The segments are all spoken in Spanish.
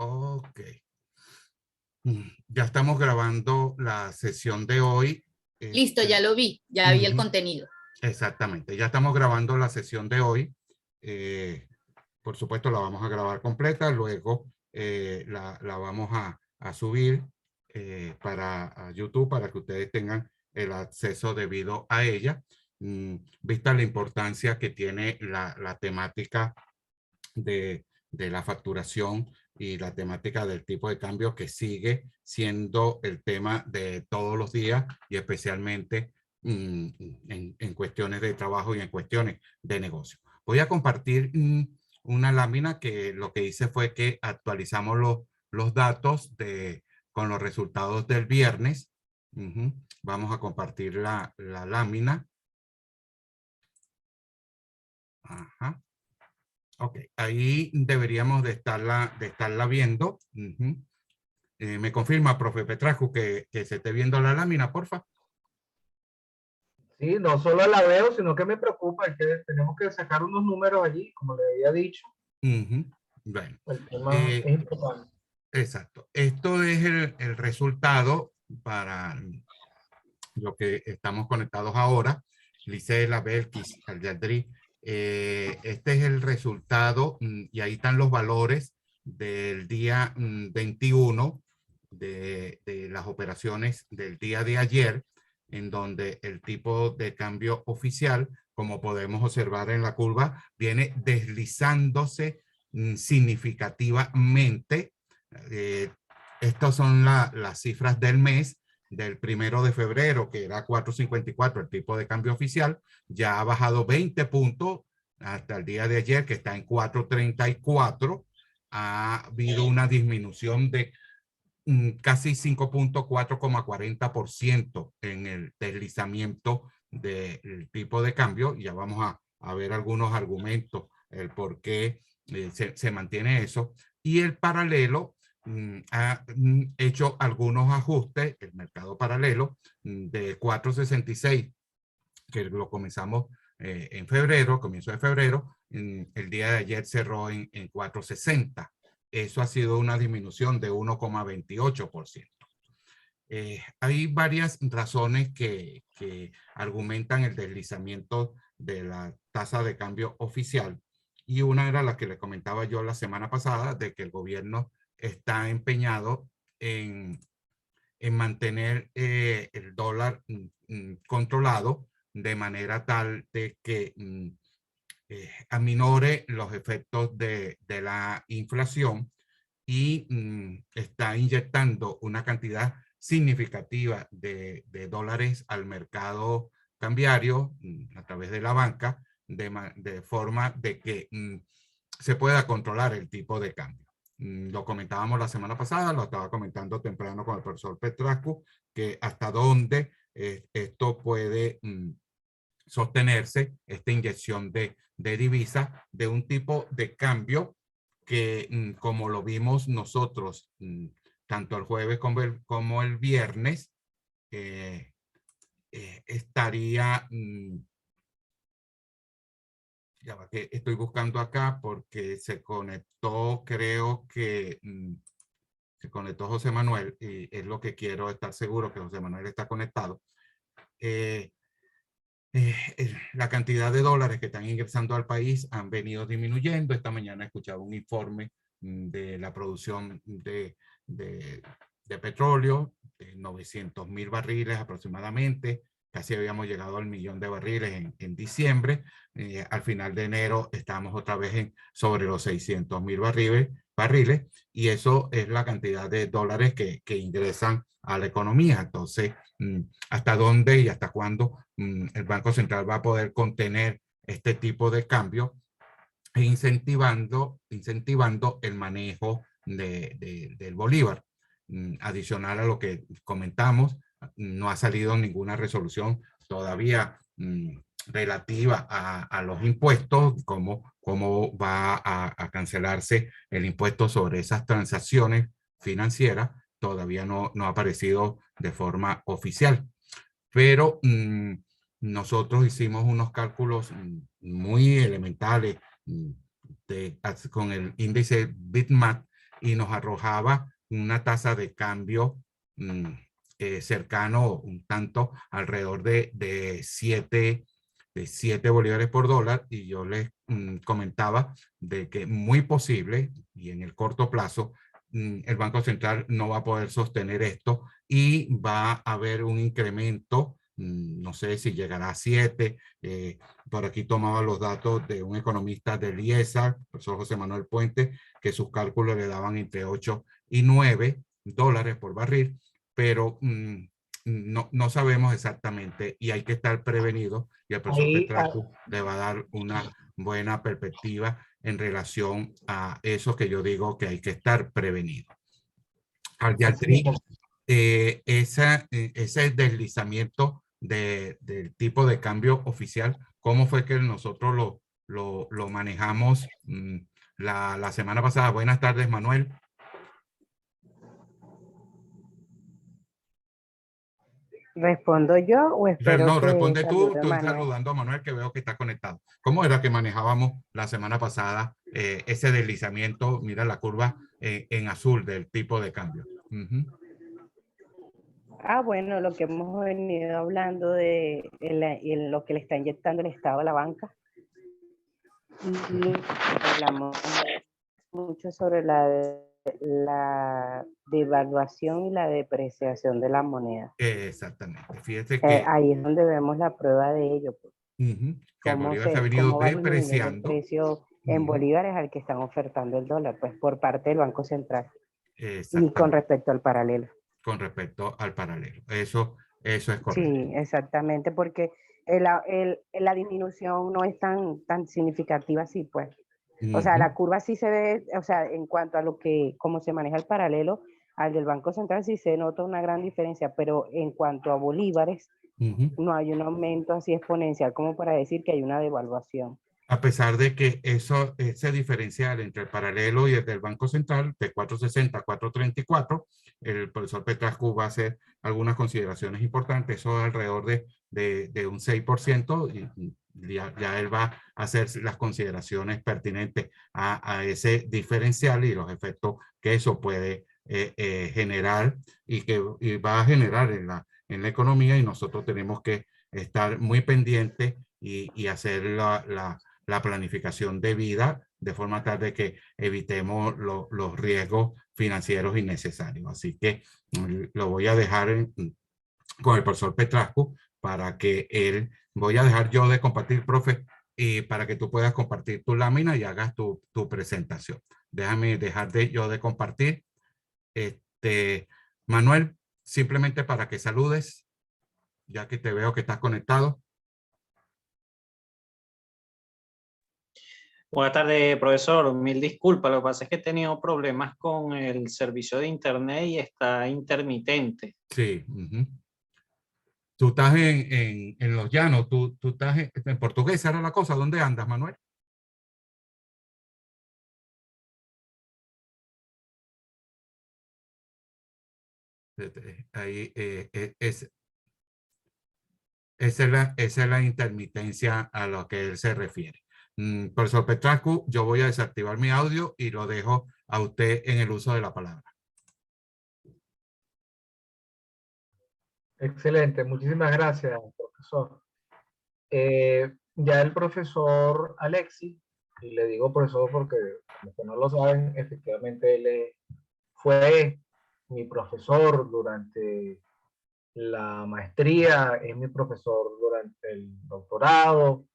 Ok. Ya estamos grabando la sesión de hoy. Listo, ya lo vi, ya vi el contenido. Exactamente, ya estamos grabando la sesión de hoy. Por supuesto, la vamos a grabar completa, luego la vamos a subir para YouTube para que ustedes tengan el acceso debido a ella. Vista la importancia que tiene la temática de la facturación y la temática del tipo de cambio, que sigue siendo el tema de todos los días y especialmente en cuestiones de trabajo y en cuestiones de negocio. Voy a compartir una lámina que lo que hice fue que actualizamos los datos con los resultados del viernes. Vamos a compartir la lámina. Ajá. Ok, ahí deberíamos de estarla viendo. ¿Me confirma, profe Petrascu, que se esté viendo la lámina, porfa? Sí, no solo la veo, sino que me preocupa, es que tenemos que sacar unos números allí, como le había dicho. Bueno, El tema es importante. exacto. Esto es el resultado para lo que estamos conectados ahora. Licela, Belkis, Aljadri. Este es el resultado y ahí están los valores del día 21 de las operaciones del día de ayer, en donde el tipo de cambio oficial, como podemos observar en la curva, viene deslizándose significativamente. Estas son las cifras del mes. Del 1 de febrero, que era 4.54 el tipo de cambio oficial, ya ha bajado 20 puntos hasta el día de ayer, que está en 4.34. Ha habido una disminución de casi 5.4,40% en el deslizamiento del tipo de cambio. Ya vamos a ver algunos argumentos, el por qué se mantiene eso. Y el paralelo ha hecho algunos ajustes, el mercado paralelo de 4.66, que lo comenzamos en febrero, comienzo de febrero, el día de ayer cerró en 4.60. Eso ha sido una disminución de 1,28%. Hay varias razones que argumentan el deslizamiento de la tasa de cambio oficial, y una era la que le comentaba yo la semana pasada, de que el gobierno está empeñado en mantener el dólar controlado de manera tal de que aminore los efectos de la inflación, y está inyectando una cantidad significativa de dólares al mercado cambiario a través de la banca, de forma de que se pueda controlar el tipo de cambio. Lo comentábamos la semana pasada, lo estaba comentando temprano con el profesor Petrascu, que hasta dónde esto puede sostenerse, esta inyección de divisas, de un tipo de cambio que, como lo vimos nosotros, tanto el jueves como el viernes, estaría, ya va, que estoy buscando acá porque se conectó, creo que se conectó José Manuel, y es lo que quiero estar seguro, que José Manuel está conectado. La cantidad de dólares que están ingresando al país han venido disminuyendo. Esta mañana he escuchado un informe de la producción de petróleo, de 900,000 barriles aproximadamente. Casi habíamos llegado al 1.000.000 de barriles en diciembre. Al final de enero estamos otra vez sobre los 600,000 barriles, y eso es la cantidad de dólares que ingresan a la economía. Entonces, ¿hasta dónde y hasta cuándo el Banco Central va a poder contener este tipo de cambio e incentivando el manejo del bolívar? Adicional a lo que comentamos, no ha salido ninguna resolución todavía relativa a los impuestos, cómo va a cancelarse el impuesto sobre esas transacciones financieras. Todavía no ha aparecido de forma oficial, pero nosotros hicimos unos cálculos muy elementales con el índice BitMat, y nos arrojaba una tasa de cambio cercano un tanto alrededor de 7 bolívares por dólar, y yo les comentaba de que muy posible y en el corto plazo el Banco Central no va a poder sostener esto y va a haber un incremento, no sé si llegará a 7. Por aquí tomaba los datos de un economista del IESA, el profesor José Manuel Puente, que sus cálculos le daban entre 8 y 9 dólares por barril, pero no sabemos exactamente y hay que estar prevenido, y el profesor Ahí, Petrasco le va a dar una buena perspectiva en relación a eso que yo digo que hay que estar prevenido. Al así Yaltrí, mismo. ese deslizamiento del tipo de cambio oficial, ¿cómo fue que nosotros lo manejamos la semana pasada? Buenas tardes, Manuel. ¿Respondo yo o espero No, que responde tú, salude estoy Manuel? saludando a Manuel, que veo que está conectado. ¿Cómo era que manejábamos la semana pasada ese deslizamiento? Mira la curva en azul del tipo de cambio. Bueno, lo que hemos venido hablando de lo que le está inyectando el Estado a la banca. Y hablamos mucho sobre la devaluación y la depreciación de la moneda. Exactamente. Fíjate que, Ahí es donde vemos la prueba de ello, pues. que el bolívar se ha venido Cómo va disminuyendo el depreciando. precio en bolívares al que están ofertando el dólar, pues por parte del Banco Central. Y con respecto al paralelo. Con respecto al paralelo. Eso es correcto. Sí, exactamente, porque la disminución no es tan significativa así, pues. O sea, la curva sí se ve, o sea, en cuanto a cómo se maneja el paralelo al del Banco Central, sí se nota una gran diferencia, pero en cuanto a bolívares, no hay un aumento así exponencial como para decir que hay una devaluación. A pesar de que ese diferencial entre el paralelo y el del Banco Central, de 4.60 a 4.34, el profesor Petrasco va a hacer algunas consideraciones importantes, eso alrededor de un 6%, y ya él va a hacer las consideraciones pertinentes a ese diferencial y los efectos que eso puede generar y que va a generar en la economía, y nosotros tenemos que estar muy pendientes y hacer la planificación debida de forma tal de que evitemos los riesgos financieros innecesarios. Así que lo voy a dejar con el profesor Petrasco para que voy a dejar yo de compartir, profe, y para que tú puedas compartir tu lámina y hagas tu presentación. Déjame dejar yo de compartir. Manuel, simplemente para que saludes, ya que te veo que estás conectado. Buenas tardes, profesor. Mil disculpas. Lo que pasa es que he tenido problemas con el servicio de internet y está intermitente. Sí. Tú estás en Los Llanos, tú estás en Portuguesa, era la cosa. ¿Dónde andas, Manuel? Ahí, esa es la intermitencia a lo que él se refiere. Profesor Petrasco, yo voy a desactivar mi audio y lo dejo a usted en el uso de la palabra. Excelente, muchísimas gracias, profesor. Ya el profesor Alexis, y le digo profesor porque los que no lo saben, efectivamente él fue mi profesor durante la maestría, es mi profesor durante el doctorado,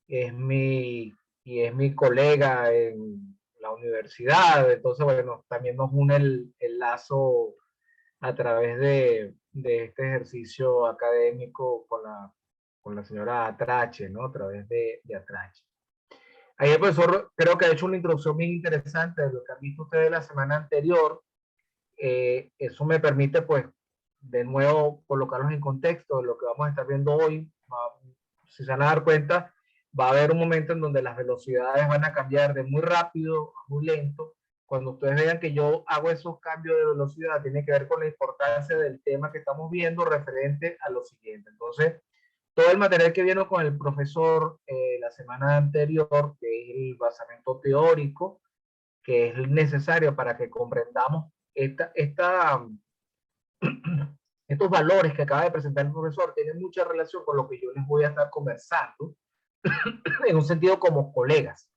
es mi colega en la universidad. Entonces, bueno, también nos une el lazo a través de este ejercicio académico con la señora Atrache, ¿no? A través de Atrache. Ahí el profesor creo que ha hecho una introducción bien interesante de lo que han visto ustedes la semana anterior. Eso me permite, pues, de nuevo colocarlos en contexto de lo que vamos a estar viendo hoy. Si se van a dar cuenta, va a haber un momento en donde las velocidades van a cambiar de muy rápido a muy lento. Cuando ustedes vean que yo hago esos cambios de velocidad, tiene que ver con la importancia del tema que estamos viendo referente a lo siguiente. Entonces, todo el material que vino con el profesor la semana anterior, que es el basamento teórico, que es necesario para que comprendamos estos valores que acaba de presentar el profesor, tienen mucha relación con lo que yo les voy a estar conversando en un sentido como colegas.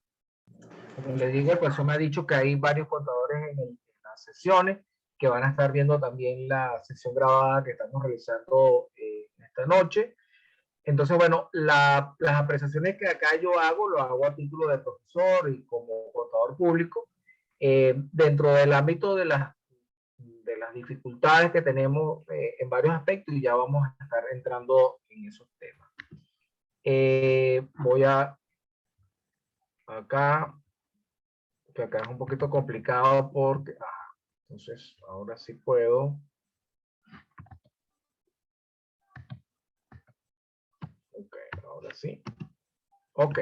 Como les digo, el profesor me ha dicho que hay varios contadores en las sesiones que van a estar viendo también la sesión grabada que estamos realizando esta noche. Entonces, bueno, las apreciaciones que acá yo hago, lo hago a título de profesor y como contador público, dentro del ámbito de las dificultades que tenemos en varios aspectos, y ya vamos a estar entrando en esos temas. Voy a acá, que acá es un poquito complicado porque, entonces ahora sí puedo. Ok, ahora sí. Ok,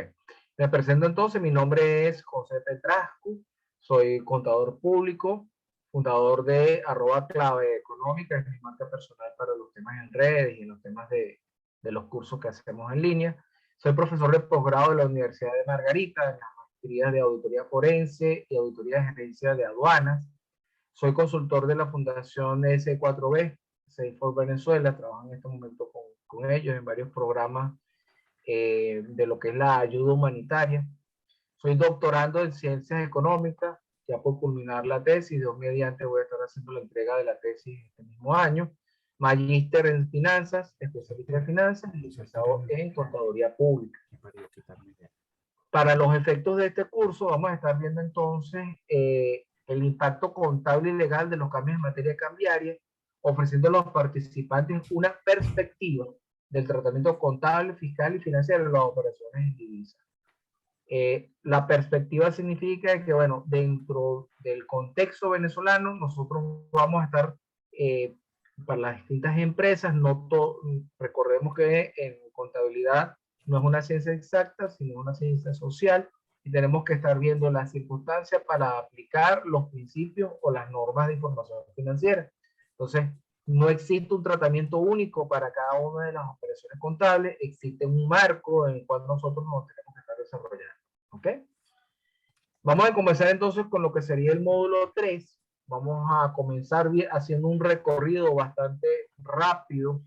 me presento entonces, mi nombre es José Petrascu, soy contador público, fundador de @clave económica, es mi marca personal para los temas en redes y en los temas de los cursos que hacemos en línea. Soy profesor de posgrado de la Universidad de Margarita, en las maestrías de auditoría forense y auditoría de gerencia de aduanas. Soy consultor de la Fundación S4B, Safe for Venezuela, trabajo en este momento con ellos en varios programas de lo que es la ayuda humanitaria. Soy doctorando en ciencias económicas, ya por culminar la tesis, Dios mediante voy a estar haciendo la entrega de la tesis este mismo año. Magíster en finanzas, especialista en finanzas y licenciado en contaduría pública. Para los efectos de este curso vamos a estar viendo entonces el impacto contable y legal de los cambios en materia cambiaria, ofreciendo a los participantes una perspectiva del tratamiento contable, fiscal y financiero de las operaciones en divisas. La perspectiva significa que, bueno, dentro del contexto venezolano, nosotros vamos a estar, para las distintas empresas, recordemos que en contabilidad no es una ciencia exacta, sino una ciencia social, y tenemos que estar viendo las circunstancias para aplicar los principios o las normas de información financiera. Entonces, no existe un tratamiento único para cada una de las operaciones contables, existe un marco en el cual nosotros nos tenemos que estar desarrollando. ¿Ok? Vamos a comenzar entonces con lo que sería el módulo 3. Vamos a comenzar haciendo un recorrido bastante rápido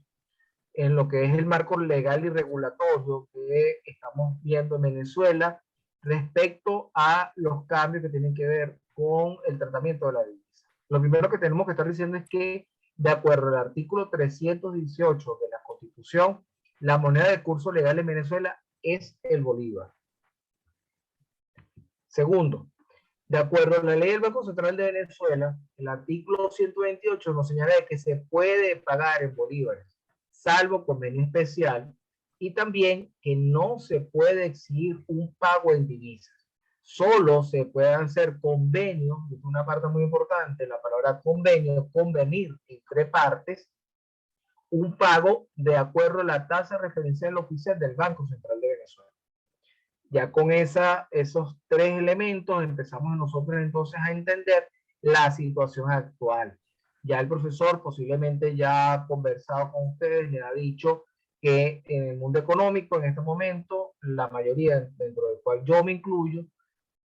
en lo que es el marco legal y regulatorio que estamos viendo en Venezuela respecto a los cambios que tienen que ver con el tratamiento de la divisa. Lo primero que tenemos que estar diciendo es que, de acuerdo al artículo 318 de la Constitución, la moneda de curso legal en Venezuela es el bolívar. Segundo, de acuerdo a la ley del Banco Central de Venezuela, el artículo 128 nos señala que se puede pagar en bolívares, salvo convenio especial, y también que no se puede exigir un pago en divisas. Solo se pueden hacer convenios, es una parte muy importante, la palabra convenio, convenir entre partes, un pago de acuerdo a la tasa referencial oficial del Banco Central de Venezuela. Ya con esos tres elementos empezamos nosotros entonces a entender la situación actual. Ya el profesor posiblemente ya ha conversado con ustedes, le ha dicho que en el mundo económico en este momento, la mayoría, dentro del cual yo me incluyo,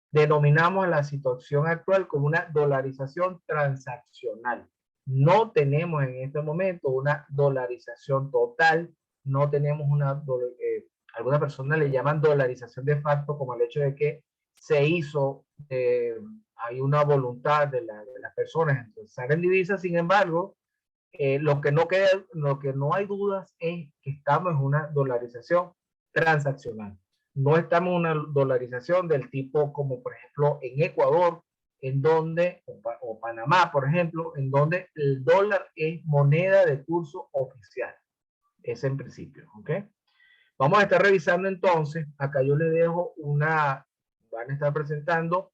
denominamos la situación actual como una dolarización transaccional. No tenemos en este momento una dolarización total, no tenemos algunas personas le llaman dolarización de facto, como el hecho de que se hizo, hay una voluntad de las personas en usar en divisas. Sin embargo, lo que no hay dudas es que estamos en una dolarización transaccional. No estamos en una dolarización del tipo como, por ejemplo, en Ecuador, en donde, o Panamá, por ejemplo, en donde el dólar es moneda de curso oficial. Es en principio, ¿ok? Vamos a estar revisando entonces, acá yo les dejo van a estar presentando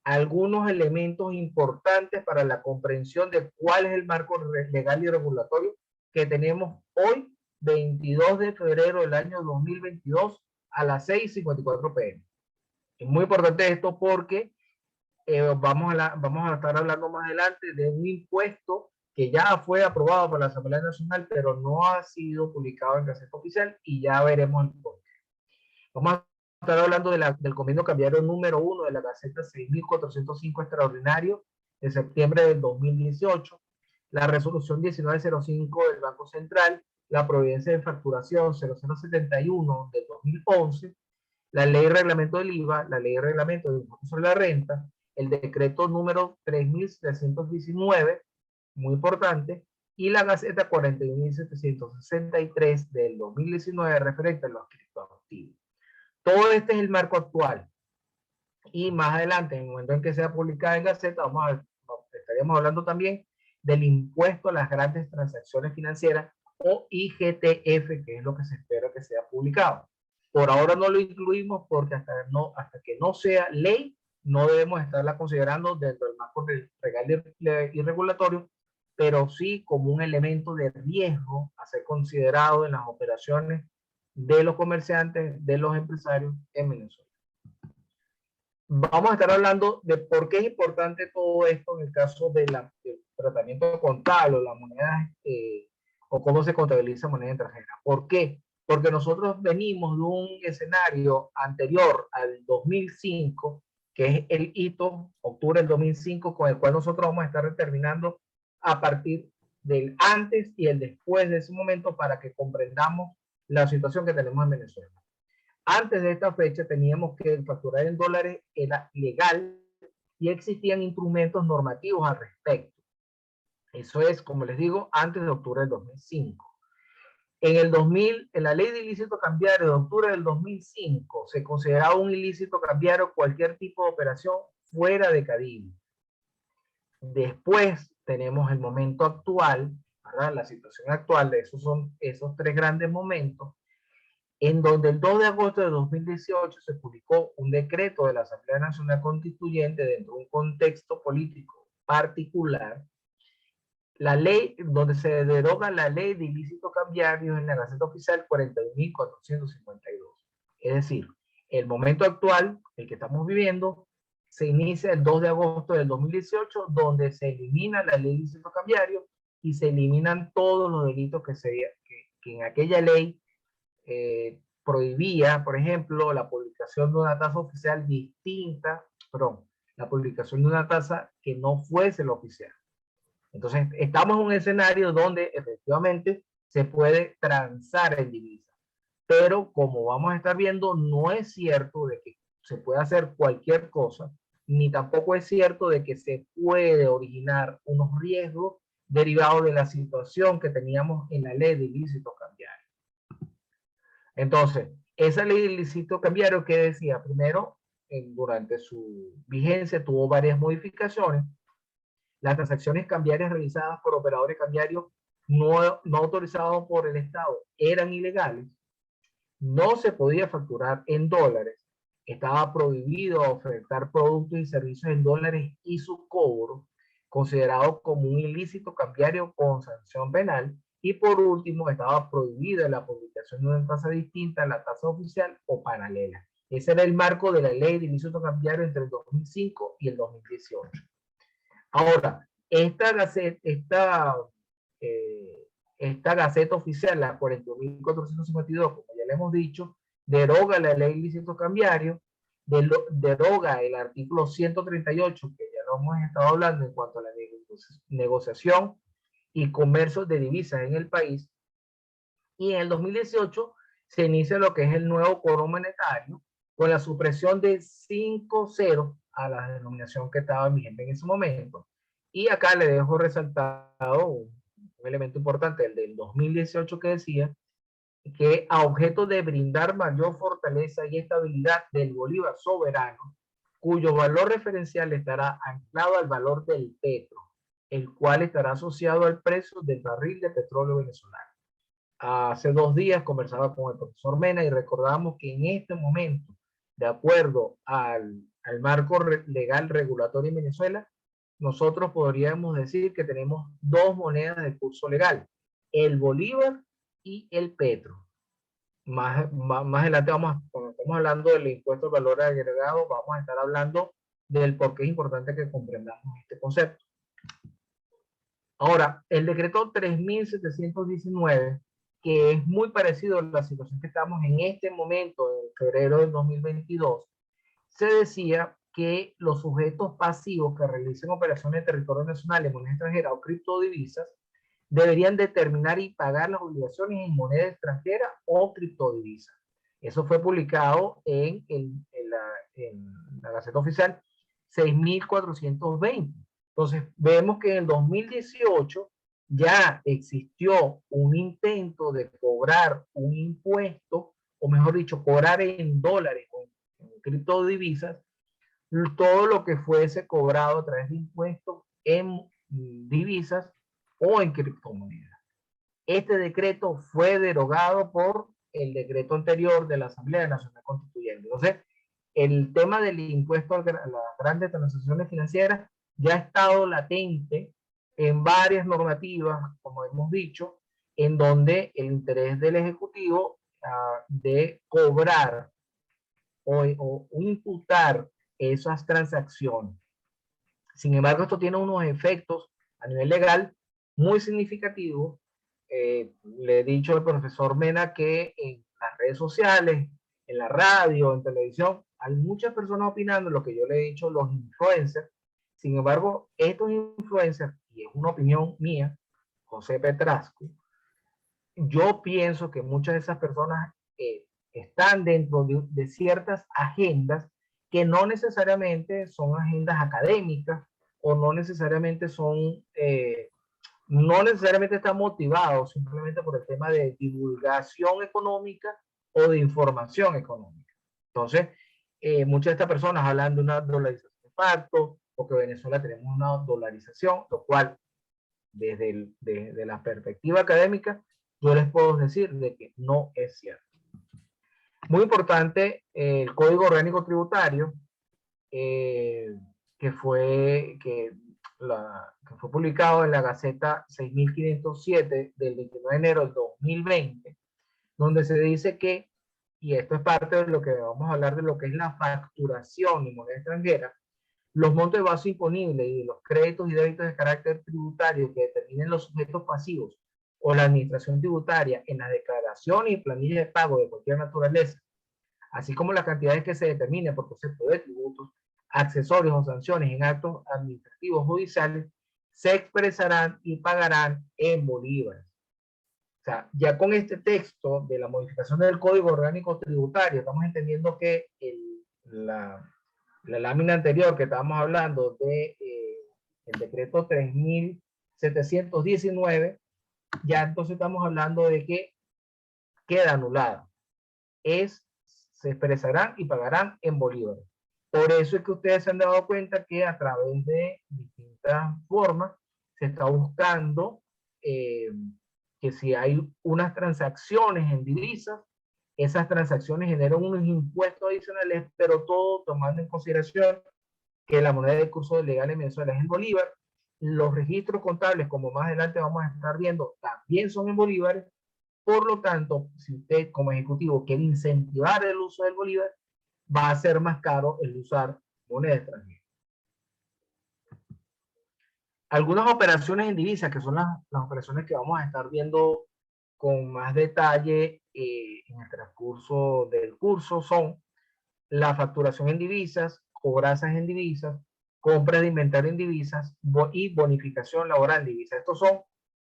algunos elementos importantes para la comprensión de cuál es el marco legal y regulatorio que tenemos hoy, 22 de febrero del año 2022, a las 6:54 p.m. Es muy importante esto porque vamos a estar hablando más adelante de un impuesto que ya fue aprobado por la Asamblea Nacional, pero no ha sido publicado en Gaceta Oficial, y ya veremos el porqué. Vamos a estar hablando del convenio cambiario número 1 de la Gaceta 6405 extraordinario de septiembre del 2018, la resolución 1905 del Banco Central, la providencia de facturación 0071 del 2011, la ley de reglamento del IVA, la ley de reglamento del impuesto sobre la renta, el decreto número 3719, muy importante, y la Gaceta 41.763 del 2019 referente a los criptoactivos. Todo este es el marco actual. Y más adelante, en el momento en que sea publicada en Gaceta, estaríamos hablando también del impuesto a las grandes transacciones financieras o IGTF, que es lo que se espera que sea publicado. Por ahora no lo incluimos porque hasta que no sea ley, no debemos estarla considerando dentro del marco legal y regulatorio, pero sí como un elemento de riesgo a ser considerado en las operaciones de los comerciantes, de los empresarios en Venezuela. Vamos a estar hablando de por qué es importante todo esto en el caso del tratamiento contable o la moneda o cómo se contabiliza moneda extranjera. ¿Por qué? Porque nosotros venimos de un escenario anterior al 2005, que es el hito, octubre del 2005, con el cual nosotros vamos a estar determinando a partir del antes y el después de ese momento para que comprendamos la situación que tenemos en Venezuela. Antes de esta fecha teníamos que facturar en dólares era legal y existían instrumentos normativos al respecto. Eso es, como les digo, antes de octubre del 2005. En la ley de ilícito cambiario de octubre del 2005 se consideraba un ilícito cambiario cualquier tipo de operación fuera de Cadivi. Después tenemos el momento actual, ¿verdad? La situación actual, de esos son esos tres grandes momentos, en donde el 2 de agosto de 2018 se publicó un decreto de la Asamblea Nacional Constituyente dentro de un contexto político particular, la ley donde se deroga la ley de ilícito cambiario en la Gaceta Oficial 41.452. Es decir, el momento actual, el que estamos viviendo, se inicia el 2 de agosto del 2018, donde se elimina la ley de ilícito cambiario y se eliminan todos los delitos que en aquella ley prohibía, por ejemplo, la publicación de una tasa oficial la publicación de una tasa que no fuese la oficial. Entonces, estamos en un escenario donde efectivamente se puede transar en divisa, pero como vamos a estar viendo, no es cierto de que se pueda hacer cualquier cosa, ni tampoco es cierto de que se puede originar unos riesgos derivados de la situación que teníamos en la ley de ilícitos cambiarios. Entonces, esa ley de ilícito cambiario que decía, primero, durante su vigencia tuvo varias modificaciones. Las transacciones cambiarias realizadas por operadores cambiarios no autorizados por el Estado eran ilegales. No se podía facturar en dólares. Estaba prohibido ofertar productos y servicios en dólares y su cobro, considerado como un ilícito cambiario con sanción penal. Y por último, estaba prohibida la publicación de una tasa distinta a la tasa oficial o paralela. Ese era el marco de la ley de ilícito cambiario entre el 2005 y el 2018. Ahora, esta gaceta oficial, la 41.452, como ya le hemos dicho, deroga la ley de ilícito cambiario, deroga el artículo 138, que ya lo hemos estado hablando en cuanto a la negociación y comercio de divisas en el país, y en el 2018 se inicia lo que es el nuevo coro monetario, con la supresión de 5 ceros a la denominación que estaba vigente en ese momento. Y acá le dejo resaltado un elemento importante, el del 2018, que decía que a objeto de brindar mayor fortaleza y estabilidad del bolívar soberano, cuyo valor referencial estará anclado al valor del petro, el cual estará asociado al precio del barril de petróleo venezolano. Hace 2 días conversaba con el profesor Mena y recordamos que en este momento, de acuerdo al marco legal regulatorio en Venezuela, nosotros podríamos decir que tenemos 2 monedas de curso legal, el bolívar y el petro. Más adelante, cuando estamos hablando del impuesto al valor agregado, vamos a estar hablando del por qué es importante que comprendamos este concepto. Ahora, el decreto 3719, que es muy parecido a la situación que estamos en este momento, en febrero del 2022, se decía que los sujetos pasivos que realicen operaciones en territorio nacional en moneda extranjera o criptodivisas deberían determinar y pagar las obligaciones en moneda extranjera o criptodivisas. Eso fue publicado en la Gaceta Oficial 6420. Entonces, vemos que en el 2018 ya existió un intento de cobrar un impuesto, o mejor dicho, cobrar en dólares o en criptodivisas, todo lo que fuese cobrado a través de impuestos en divisas o en criptomonedas. Este decreto fue derogado por el decreto anterior de la Asamblea Nacional Constituyente. Entonces, el tema del impuesto a las grandes transacciones financieras ya ha estado latente en varias normativas, como hemos dicho, en donde el interés del Ejecutivo de cobrar o imputar esas transacciones. Sin embargo, esto tiene unos efectos a nivel legal muy significativos. Le he dicho al profesor Mena que en las redes sociales, en la radio, en televisión, hay muchas personas opinando lo que yo le he dicho, los influencers. Sin embargo, estos influencers, y es una opinión mía, José Petrasco, yo pienso que muchas de esas personas están dentro de ciertas agendas que no necesariamente son agendas académicas o no necesariamente son, no necesariamente están motivados simplemente por el tema de divulgación económica o de información económica. Entonces, muchas de estas personas hablan de una dolarización de facto o que Venezuela tenemos una dolarización, lo cual desde la perspectiva académica yo les puedo decir de que no es cierto. Muy importante, el Código Orgánico Tributario, que fue publicado en la Gaceta 6507 del 29 de enero del 2020, donde se dice que, y esto es parte de lo que vamos a hablar de lo que es la facturación en moneda extranjera, los montos de base imponibles y de los créditos y débitos de carácter tributario que determinen los sujetos pasivos o la administración tributaria en las declaraciones y planillas de pago de cualquier naturaleza, así como las cantidades que se determinen por concepto de tributos, accesorios o sanciones en actos administrativos judiciales, se expresarán y pagarán en bolívares. O sea, ya con este texto de la modificación del Código Orgánico Tributario, estamos entendiendo que la lámina anterior que estábamos hablando de el decreto 3719, ya entonces estamos hablando de que queda anulado. Se expresarán y pagarán en bolívares. Por eso es que ustedes se han dado cuenta que a través de distintas formas se está buscando que si hay unas transacciones en divisas, esas transacciones generan unos impuestos adicionales, pero todo tomando en consideración que la moneda de curso legal en Venezuela es el bolívar. Los registros contables, como más adelante vamos a estar viendo, también son en bolívares. Por lo tanto, si usted como ejecutivo quiere incentivar el uso del bolívar, va a ser más caro el usar moneda extranjera. Algunas operaciones en divisas, que son las operaciones que vamos a estar viendo con más detalle en el transcurso del curso, son la facturación en divisas, cobranzas en divisas, compra de inventario en divisas y bonificación laboral en divisas. Estos son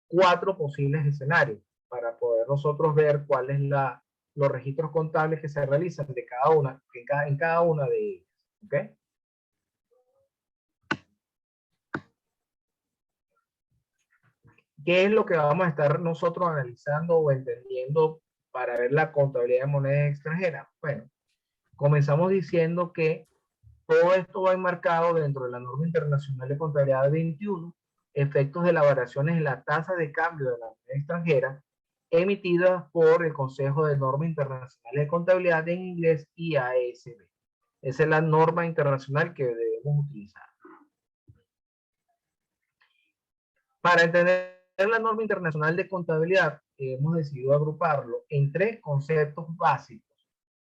4 posibles escenarios para poder nosotros ver cuáles son los registros contables que se realizan de cada una, en cada una de ellas. ¿Okay? ¿Qué es lo que vamos a estar nosotros analizando o entendiendo para ver la contabilidad de moneda extranjera? Bueno, comenzamos diciendo que todo esto va enmarcado dentro de la norma internacional de contabilidad 21, efectos de las variaciones en la tasa de cambio de la moneda extranjera, emitidas por el Consejo de Normas Internacionales de Contabilidad en inglés, IASB. Esa es la norma internacional que debemos utilizar. Para entender la norma internacional de contabilidad, hemos decidido agruparlo en 3 conceptos básicos.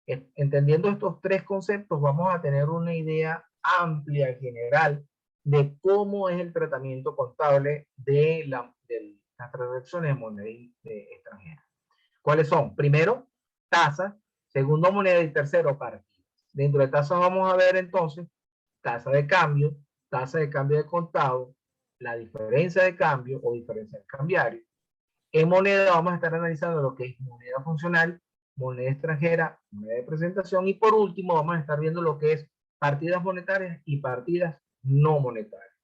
Entendiendo estos 3 conceptos, vamos a tener una idea amplia y general de cómo es el tratamiento contable de las transacciones de moneda extranjera. ¿Cuáles son? Primero, tasa, segundo, moneda y tercero, partidas. Dentro de tasas vamos a ver entonces tasa de cambio de contado, la diferencia de cambio o diferencia de cambiario. En moneda vamos a estar analizando lo que es moneda funcional, moneda extranjera, moneda de presentación y por último vamos a estar viendo lo que es partidas monetarias y partidas no monetarias.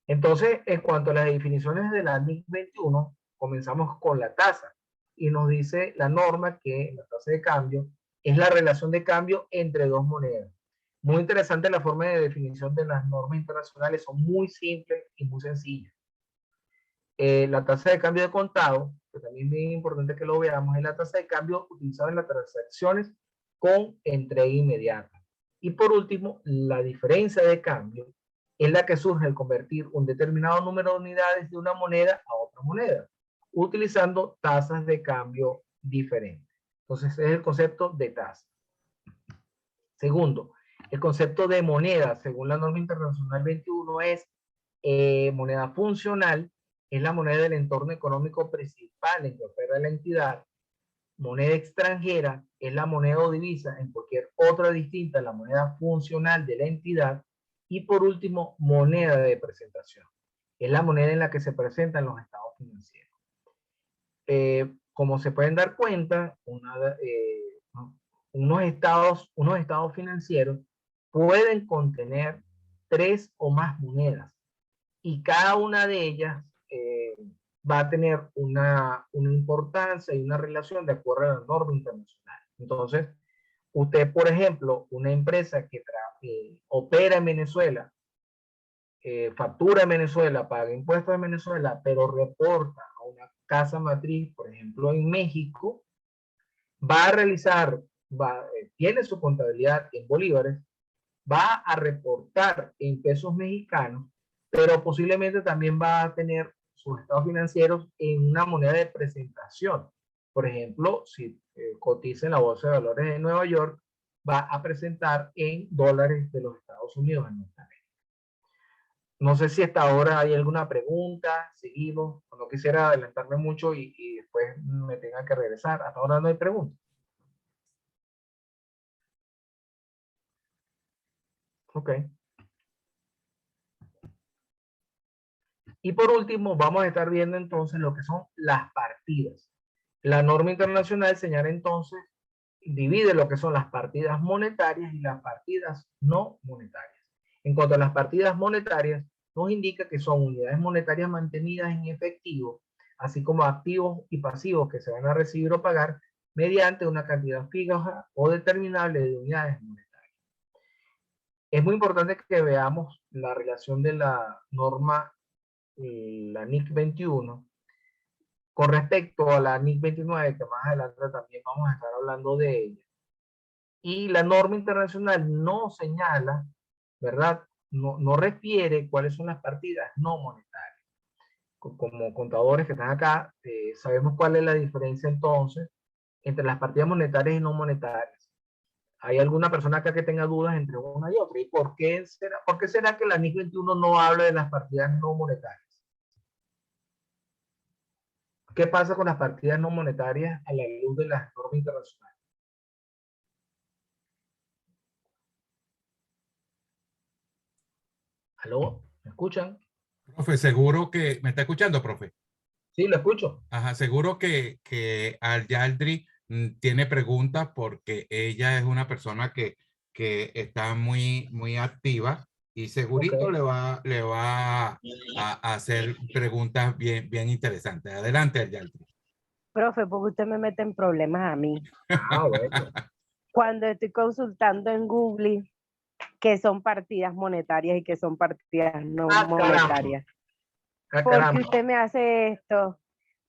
Entonces, en cuanto a las definiciones de la NIC 21, comenzamos con la tasa y nos dice la norma que la tasa de cambio es la relación de cambio entre dos monedas. Muy interesante la forma de definición de las normas internacionales, son muy simples y muy sencillas. La tasa de cambio de contado, que también es bien importante que lo veamos, es la tasa de cambio utilizada en las transacciones con entrega inmediata. Y por último, la diferencia de cambio es la que surge al convertir un determinado número de unidades de una moneda a otra moneda, utilizando tasas de cambio diferentes. Entonces, es el concepto de tasa. Segundo, el concepto de moneda, según la norma internacional 21, es moneda funcional, es la moneda del entorno económico principal en que opera la entidad. Moneda extranjera es la moneda o divisa en cualquier otra distinta a la moneda funcional de la entidad. Y por último, moneda de presentación. Es la moneda en la que se presentan los estados financieros. Como se pueden dar cuenta, unos estados financieros pueden contener 3 o más monedas y cada una de ellas va a tener una importancia y una relación de acuerdo a la norma internacional. Entonces, usted, por ejemplo, una empresa que opera en Venezuela, factura en Venezuela, paga impuestos en Venezuela, pero reporta a una casa matriz, por ejemplo, en México, va a realizar, tiene su contabilidad en bolívares, va a reportar en pesos mexicanos, pero posiblemente también va a tener sus estados financieros en una moneda de presentación. Por ejemplo, si cotiza en la Bolsa de Valores de Nueva York, va a presentar en dólares de los Estados Unidos en Norteamérica. No sé si hasta ahora hay alguna pregunta, seguimos, no quisiera adelantarme mucho y después me tenga que regresar. Hasta ahora no hay preguntas. Ok. Y por último, vamos a estar viendo entonces lo que son las partidas. La norma internacional señala entonces, divide lo que son las partidas monetarias y las partidas no monetarias. En cuanto a las partidas monetarias, nos indica que son unidades monetarias mantenidas en efectivo, así como activos y pasivos que se van a recibir o pagar mediante una cantidad fija o determinable de unidades monetarias. Es muy importante que veamos la relación de la norma, la NIC 21, con respecto a la NIC 29, que más adelante también vamos a estar hablando de ella. Y la norma internacional no señala, ¿verdad? No refiere cuáles son las partidas no monetarias. Como contadores que están acá, sabemos cuál es la diferencia entonces entre las partidas monetarias y no monetarias. ¿Hay alguna persona acá que tenga dudas entre una y otra? ¿Y por qué será que la NIC 21 no habla de las partidas no monetarias? ¿Qué pasa con las partidas no monetarias a la luz de las normas internacionales? ¿Aló? ¿Me escuchan? Profe, seguro que, ¿me está escuchando, profe? Sí, lo escucho. Ajá, seguro que Yaldri tiene preguntas porque ella es una persona que está muy activa y segurito Ok. le va a hacer preguntas bien interesantes. Adelante, Yaldri. Profe, porque usted me mete en problemas a mí. Ah, bueno. Cuando estoy consultando en Google qué son partidas monetarias y qué son partidas no Caramba. monetarias. Ah, ¿Por qué caramba. usted me hace esto?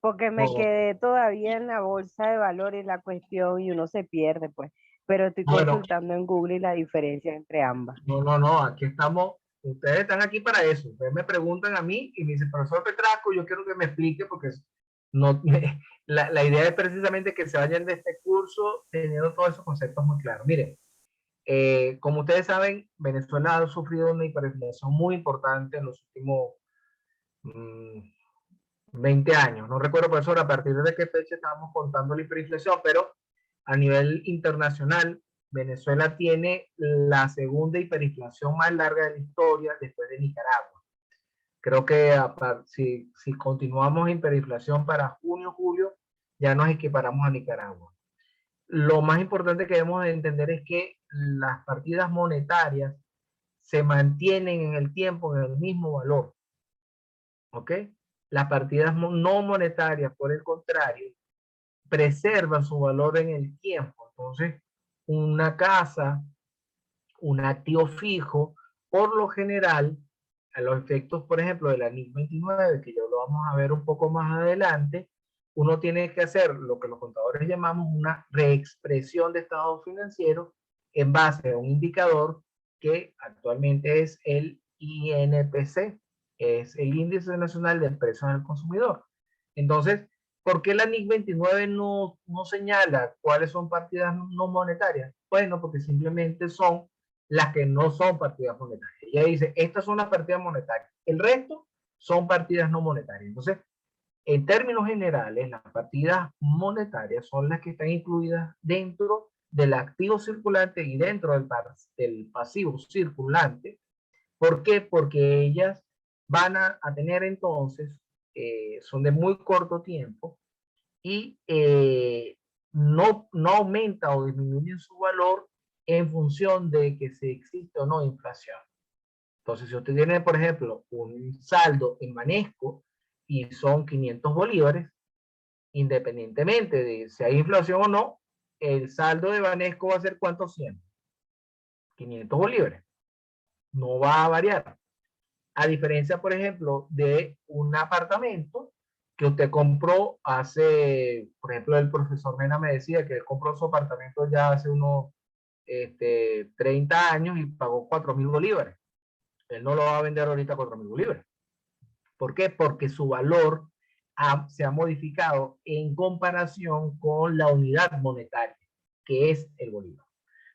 Porque me No. quedé todavía en la bolsa de valores, la cuestión, y uno se pierde, pues. Pero estoy Bueno, consultando en Google y la diferencia entre ambas. no, aquí estamos. Ustedes están aquí para eso. Ustedes me preguntan a mí y me dicen, profesor Petrasco, yo quiero que me explique porque no, la idea es precisamente que se vayan de este curso teniendo todos esos conceptos muy claros. Miren, como ustedes saben, Venezuela ha sufrido una hiperinflación muy importante en los últimos 20 años. No recuerdo, profesor, a partir de qué fecha estábamos contando la hiperinflación, pero a nivel internacional, Venezuela tiene la segunda hiperinflación más larga de la historia después de Nicaragua. Creo que si continuamos hiperinflación para junio, julio, ya nos equiparamos a Nicaragua. Lo más importante que debemos de entender es que las partidas monetarias se mantienen en el tiempo en el mismo valor. ¿Ok? Las partidas no monetarias, por el contrario, preservan su valor en el tiempo. Entonces, una casa, un activo fijo, por lo general, a los efectos, por ejemplo, de la NIC 29, que ya lo vamos a ver un poco más adelante, uno tiene que hacer lo que los contadores llamamos una reexpresión de estado financiero en base a un indicador que actualmente es el INPC, es el Índice Nacional de Precios al Consumidor. Entonces, ¿por qué la NIC 29 no señala cuáles son partidas no monetarias? Bueno, porque simplemente son las que no son partidas monetarias. Ella dice, estas son las partidas monetarias. El resto son partidas no monetarias. Entonces, en términos generales, las partidas monetarias son las que están incluidas dentro del activo circulante y dentro del pasivo circulante. ¿Por qué? Porque ellas van a tener entonces, son de muy corto tiempo y no aumenta o disminuye su valor en función de que si existe o no inflación. Entonces, si usted tiene, por ejemplo, un saldo en Banesco y son 500 bolívares, independientemente de si hay inflación o no, el saldo de Banesco va a ser ¿cuánto siempre? 500 bolívares. No va a variar. A diferencia, por ejemplo, de un apartamento que usted compró hace, por ejemplo, el profesor Mena me decía que él compró su apartamento ya hace unos 30 años y pagó 4.000 bolívares. Él no lo va a vender ahorita a 4.000 bolívares. ¿Por qué? Porque su valor se ha modificado en comparación con la unidad monetaria, que es el bolívar.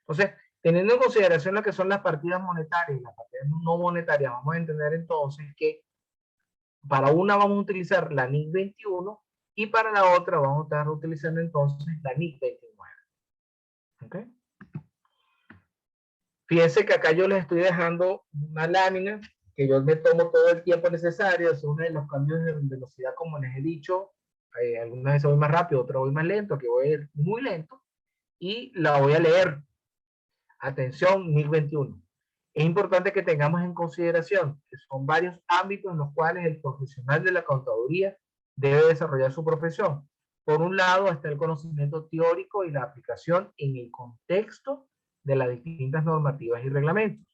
Entonces, teniendo en consideración lo que son las partidas monetarias y las partidas no monetarias, vamos a entender entonces que para una vamos a utilizar la NIC 21 y para la otra vamos a estar utilizando entonces la NIC 29. ¿Okay? Fíjense que acá yo les estoy dejando una lámina que yo me tomo todo el tiempo necesario. Es uno de los cambios de velocidad, como les he dicho. Algunas veces voy más rápido, otras voy más lento, que voy a ir muy lento. Y la voy a leer. Atención, NIC 21. Es importante que tengamos en consideración que son varios ámbitos en los cuales el profesional de la contaduría debe desarrollar su profesión. Por un lado está el conocimiento teórico y la aplicación en el contexto de las distintas normativas y reglamentos.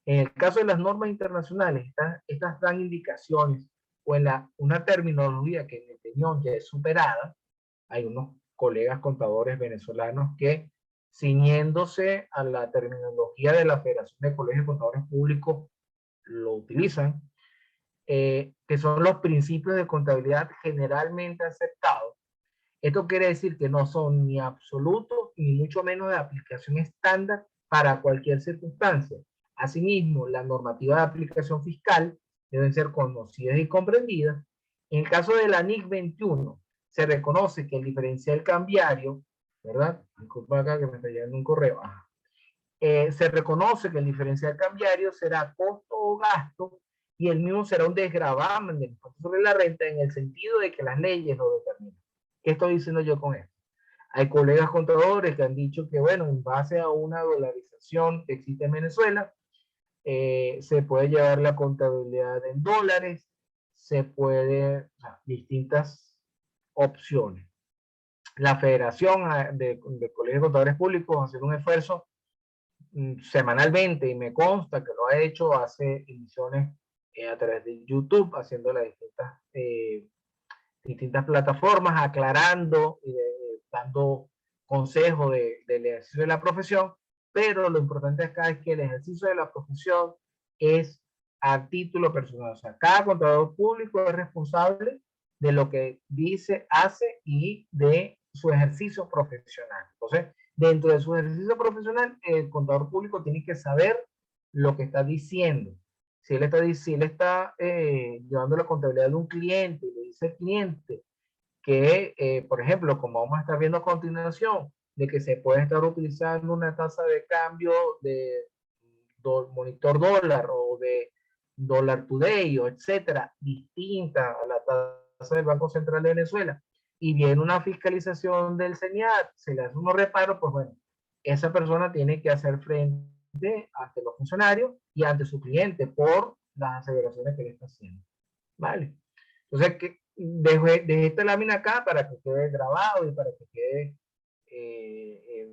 En el caso de las normas internacionales, estas dan indicaciones o en una terminología que en mi opinión ya es superada. Hay unos colegas contadores venezolanos que, ciñéndose a la terminología de la Federación de Colegios de Contadores Públicos, lo utilizan, que son los principios de contabilidad generalmente aceptados. Esto quiere decir que no son ni absolutos ni mucho menos de aplicación estándar para cualquier circunstancia. Asimismo, la normativa de aplicación fiscal deben ser conocidas y comprendidas. En el caso de la NIC 21, se reconoce que el diferencial cambiario, ¿verdad? Disculpa acá que me está llegando un correo. Se reconoce que el diferencial cambiario será costo o gasto y el mismo será un desgravamen del impuesto sobre la renta en el sentido de que las leyes lo determinan. ¿Qué estoy diciendo yo con esto? Hay colegas contadores que han dicho que, bueno, en base a una dolarización que existe en Venezuela, se puede llevar la contabilidad en dólares, se puede, o sea, distintas opciones. La Federación de Colegios de Contadores Públicos hace un esfuerzo semanalmente, y me consta que lo ha hecho, hace emisiones a través de YouTube, haciendo las distintas plataformas, aclarando y dando consejos del ejercicio de la profesión, pero lo importante acá es que el ejercicio de la profesión es a título personal. O sea, cada contador público es responsable de lo que dice, hace y de su ejercicio profesional. Entonces, dentro de su ejercicio profesional, el contador público tiene que saber lo que está diciendo. Si él está llevando la contabilidad de un cliente y le dice el cliente, que, por ejemplo, como vamos a estar viendo a continuación, de que se puede estar utilizando una tasa de cambio de monitor dólar o de dólar today o etcétera, distinta a la tasa del Banco Central de Venezuela, y viene una fiscalización del SENIAT, se le hace unos reparos, pues bueno, esa persona tiene que hacer frente ante los funcionarios y ante su cliente por las aseveraciones que le está haciendo. ¿Vale? Entonces, dejo esta lámina acá para que quede grabado y para que quede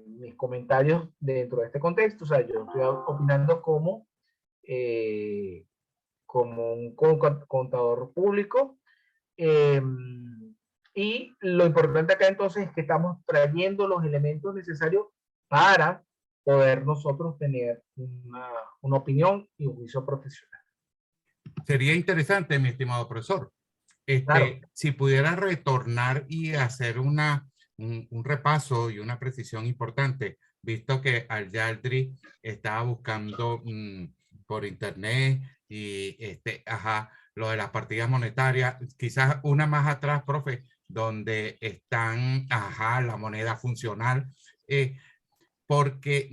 mis comentarios dentro de este contexto. O sea, yo estoy opinando como un contador público. Y lo importante acá entonces es que estamos trayendo los elementos necesarios para poder nosotros tener una opinión y un juicio profesional. Sería interesante, mi estimado profesor, Claro. si pudiera retornar y hacer un repaso y una precisión importante, visto que Al-Yaldri estaba buscando por internet y lo de las partidas monetarias, quizás una más atrás, profe, donde están, la moneda funcional, porque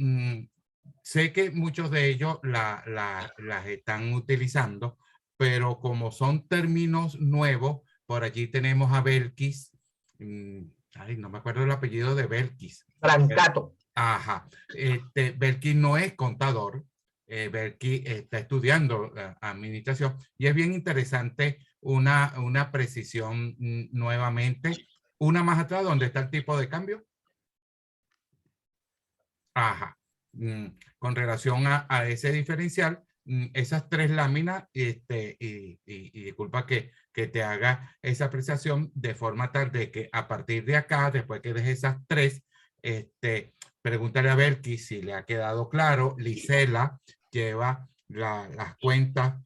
sé que muchos de ellos las están utilizando, pero como son términos nuevos, por allí tenemos a Belkis, no me acuerdo el apellido de Belkis. Brancato. Belkis no es contador, Belkis está estudiando administración, y es bien interesante una precisión nuevamente, una más atrás donde está el tipo de cambio. Con relación a ese diferencial, esas tres láminas, y disculpa que te haga esa apreciación de forma tal de que a partir de acá, después que dejes esas tres, pregúntale a Belki si le ha quedado claro. Lisela lleva las cuentas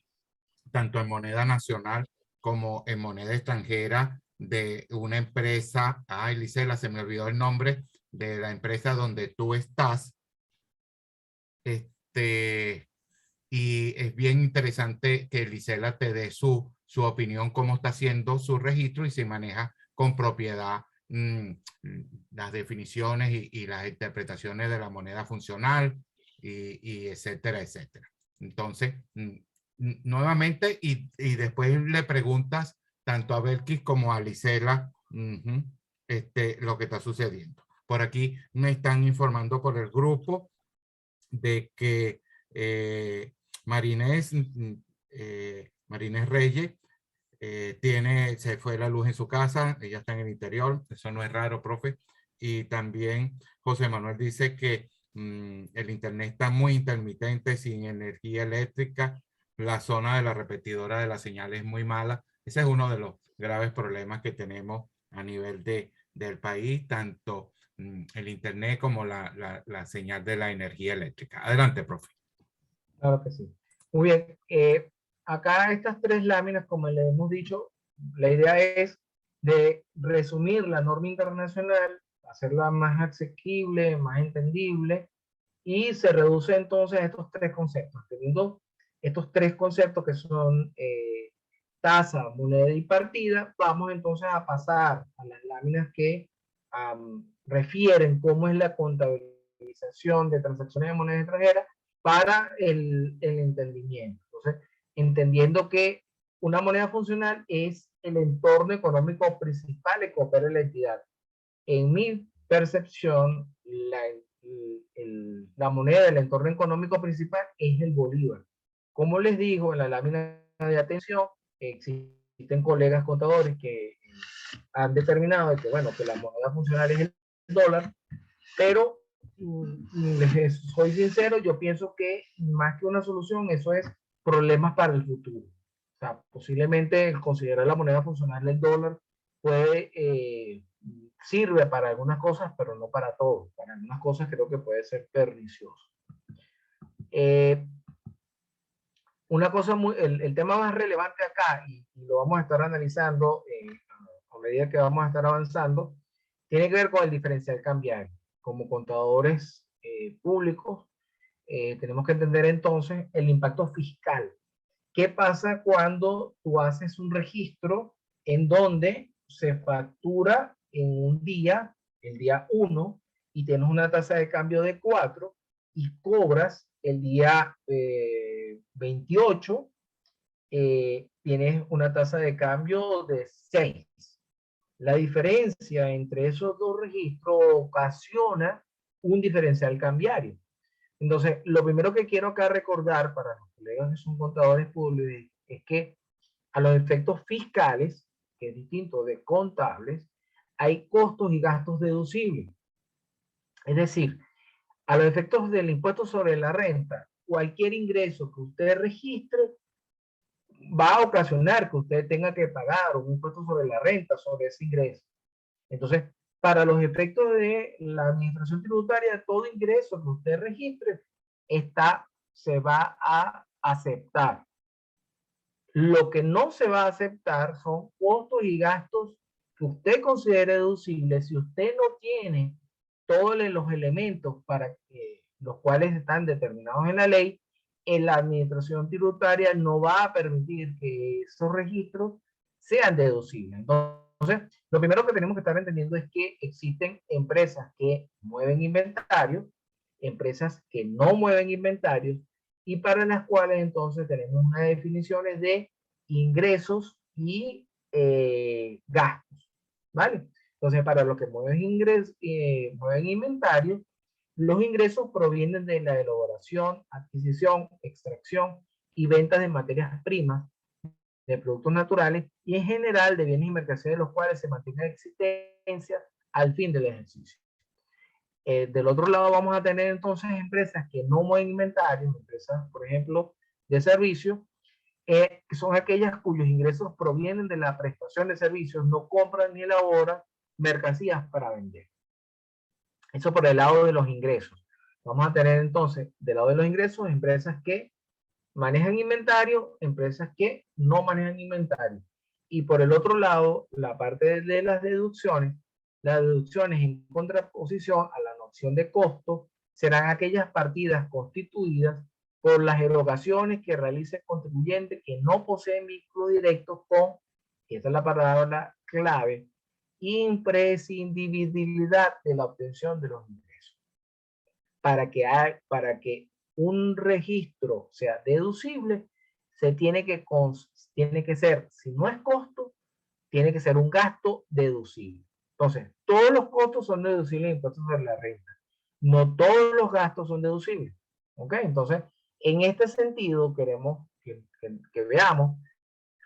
tanto en moneda nacional como en moneda extranjera de una empresa. Ay, Lisela, se me olvidó el nombre de la empresa donde tú estás. Y es bien interesante que Lisela te dé su opinión, cómo está haciendo su registro y si maneja con propiedad las definiciones y las interpretaciones de la moneda funcional y etcétera, etcétera. Entonces, nuevamente, y después le preguntas tanto a Belkis como a Lisela lo que está sucediendo. Por aquí me están informando por el grupo de que Marinés Reyes se fue la luz en su casa, ella está en el interior, eso no es raro, profe. Y también José Manuel dice que el internet está muy intermitente, sin energía eléctrica, la zona de la repetidora de la señal es muy mala. Ese es uno de los graves problemas que tenemos a nivel del país, tanto el internet como la señal de la energía eléctrica. Adelante, profe. Claro que sí. Muy bien. Acá estas tres láminas, como le hemos dicho, la idea es de resumir la norma internacional, hacerla más asequible, más entendible, y se reduce entonces a estos tres conceptos. Teniendo estos tres conceptos que son tasa, moneda y partida, vamos entonces a pasar a las láminas que refieren cómo es la contabilización de transacciones de moneda extranjera para el entendimiento. Entonces, entendiendo que una moneda funcional es el entorno económico principal que opera la entidad. En mi percepción, la moneda del entorno económico principal es el bolívar. Como les digo, en la lámina de atención, existen colegas contadores que han determinado que, bueno, que la moneda funcional es el dólar, pero les soy sincero, yo pienso que más que una solución, eso es problemas para el futuro. O sea, posiblemente el considerar la moneda funcional el dólar sirve para algunas cosas, pero no para todo. Para algunas cosas creo que puede ser pernicioso. Una cosa el tema más relevante acá, y lo vamos a estar analizando a medida que vamos a estar avanzando, tiene que ver con el diferencial cambiario. Como contadores públicos, tenemos que entender entonces el impacto fiscal. ¿Qué pasa cuando tú haces un registro en donde se factura en un día, el día 1, y tienes una tasa de cambio de 4 y cobras el día 28, tienes una tasa de cambio de 6. La diferencia entre esos dos registros ocasiona un diferencial cambiario. Entonces, lo primero que quiero acá recordar para los colegas que son contadores públicos es que a los efectos fiscales, que es distinto de contables, hay costos y gastos deducibles. Es decir, a los efectos del impuesto sobre la renta, cualquier ingreso que usted registre va a ocasionar que usted tenga que pagar un impuesto sobre la renta, sobre ese ingreso. Entonces, para los efectos de la administración tributaria, todo ingreso que usted registre se va a aceptar. Lo que no se va a aceptar son costos y gastos que usted considere deducibles si usted no tiene todos los elementos para que, los cuales están determinados en la ley. En la administración tributaria no va a permitir que esos registros sean deducibles. Entonces, lo primero que tenemos que estar entendiendo es que existen empresas que mueven inventario, empresas que no mueven inventarios, y para las cuales entonces tenemos unas definiciones de ingresos y gastos, ¿vale? Entonces, para los que mueven mueven inventario, los ingresos provienen de la elaboración, adquisición, extracción y ventas de materias primas, de productos naturales y en general de bienes y mercancías de los cuales se mantenga existencia al fin del ejercicio. Del otro lado vamos a tener entonces empresas que no mueven inventarios, empresas, por ejemplo, de servicios, que son aquellas cuyos ingresos provienen de la prestación de servicios, no compran ni elaboran mercancías para vender. Eso por el lado de los ingresos. Vamos a tener entonces, del lado de los ingresos, empresas que manejan inventario, empresas que no manejan inventario. Y por el otro lado, la parte de las deducciones en contraposición a la noción de costo, serán aquellas partidas constituidas por las erogaciones que realice el contribuyente que no poseen vínculos directos con, esa es la palabra clave, imprescindibilidad de la obtención de los ingresos. Para que un registro sea deducible, tiene que ser, si no es costo, tiene que ser un gasto deducible. Entonces, todos los costos son deducibles en impuestos sobre la renta. No todos los gastos son deducibles. ¿Ok? Entonces, en este sentido, queremos que veamos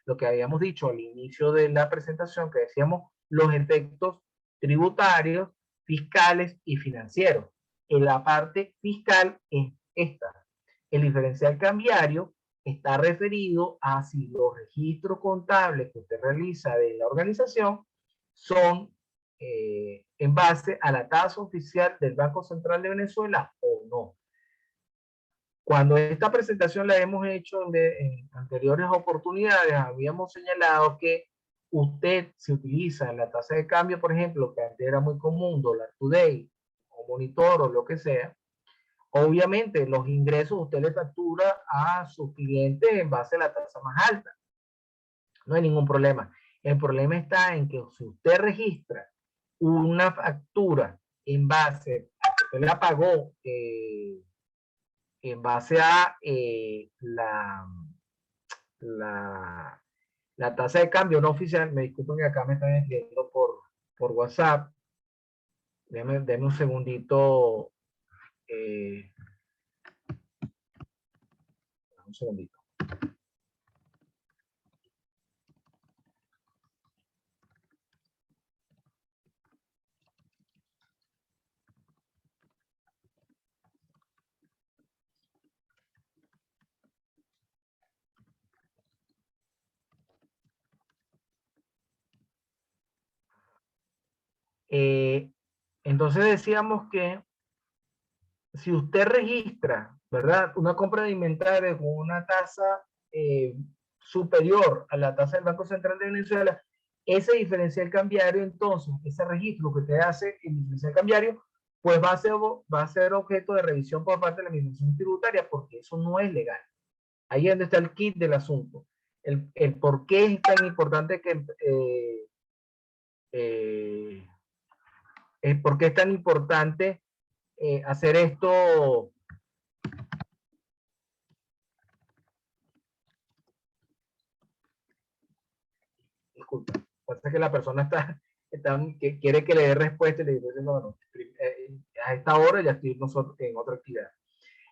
lo que habíamos dicho al inicio de la presentación, que decíamos los efectos tributarios, fiscales y financieros. En la parte fiscal es esta. El diferencial cambiario está referido a si los registros contables que usted realiza de la organización son en base a la tasa oficial del Banco Central de Venezuela o no. Cuando esta presentación la hemos hecho en anteriores oportunidades, habíamos señalado que usted, si utiliza la tasa de cambio, por ejemplo, que antes era muy común, dólar today, o monitor, o lo que sea, obviamente los ingresos usted le factura a sus clientes en base a la tasa más alta. No hay ningún problema. El problema está en que si usted registra una factura en base a que usted la pagó en base a la tasa de cambio no oficial, me disculpen que acá me están escribiendo por WhatsApp. Denme un segundito. Un segundito. Entonces decíamos que si usted registra, ¿verdad?, una compra de inventario con una tasa superior a la tasa del Banco Central de Venezuela, ese diferencial cambiario, entonces, ese registro que usted hace, el diferencial cambiario, pues va a ser objeto de revisión por parte de la Administración Tributaria, porque eso no es legal. Ahí es donde está el kit del asunto. el por qué es tan importante que por qué es tan importante hacer esto. Disculpa, pasa que la persona que quiere que le dé respuesta y le digo, no, a esta hora ya estoy nosotros en otra actividad.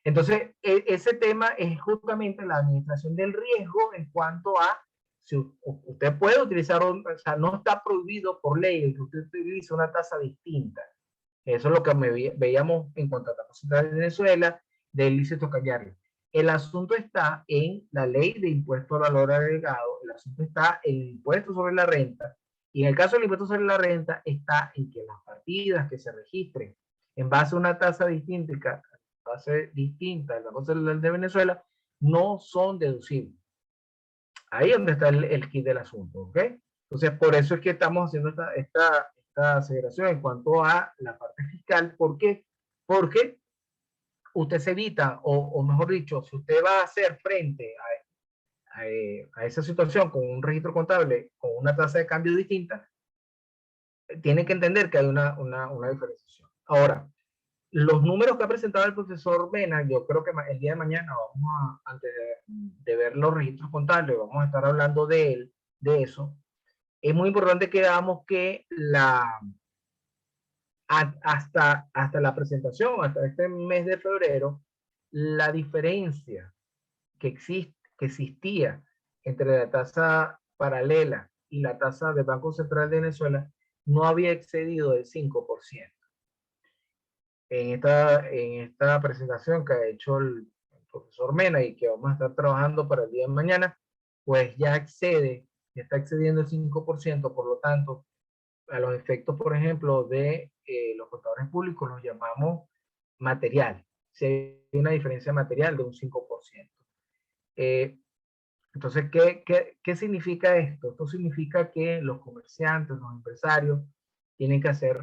Entonces, ese tema es justamente la administración del riesgo en cuanto a si usted puede utilizar, o sea, no está prohibido por ley el que usted utilice una tasa distinta. Eso es lo que veíamos en cuanto a la tasa central de Venezuela, del ilícito cambiario. El asunto está en la ley de impuesto al valor agregado, el asunto está en el impuesto sobre la renta, y en el caso del impuesto sobre la renta está en que las partidas que se registren en base a una tasa distinta, del Banco Central de Venezuela, no son deducibles. Ahí es donde está el kit del asunto, ¿ok? Entonces, por eso es que estamos haciendo esta aceleración en cuanto a la parte fiscal. ¿Por qué? Porque usted se evita, o mejor dicho, si usted va a hacer frente a esa situación con un registro contable, con una tasa de cambio distinta, tiene que entender que hay una diferenciación. Ahora, los números que ha presentado el profesor Mena, yo creo que el día de mañana antes de ver los registros contables, vamos a estar hablando de eso. Es muy importante que veamos que hasta la presentación, hasta este mes de febrero, la diferencia que existía entre la tasa paralela y la tasa del Banco Central de Venezuela no había excedido el 5%. En esta presentación que ha hecho el profesor Mena y que vamos a estar trabajando para el día de mañana, pues ya está excediendo el 5%, por lo tanto, a los efectos, por ejemplo, de los contadores públicos los llamamos material. Si hay una diferencia material de un 5%. Entonces, ¿qué significa esto? Esto significa que los comerciantes, los empresarios, tienen que hacer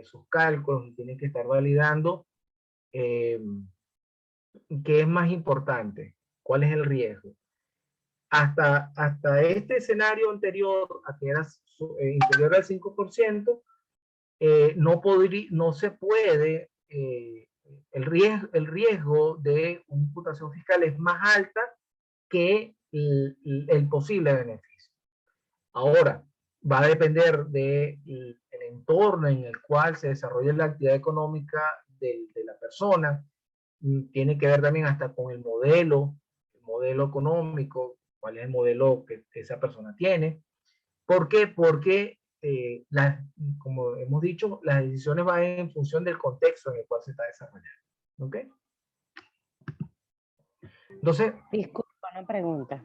sus cálculos y tienen que estar validando qué es más importante, cuál es el riesgo. Hasta este escenario anterior, a que era inferior al 5%, no se puede, el riesgo de una imputación fiscal es más alta que el posible beneficio. Ahora, va a depender del entorno en el cual se desarrolla la actividad económica de la persona. Tiene que ver también hasta con el modelo económico, cuál es el modelo que esa persona tiene. ¿Por qué? Porque, como hemos dicho, las decisiones van en función del contexto en el cual se está desarrollando. ¿Ok? Entonces, Disculpa, una pregunta.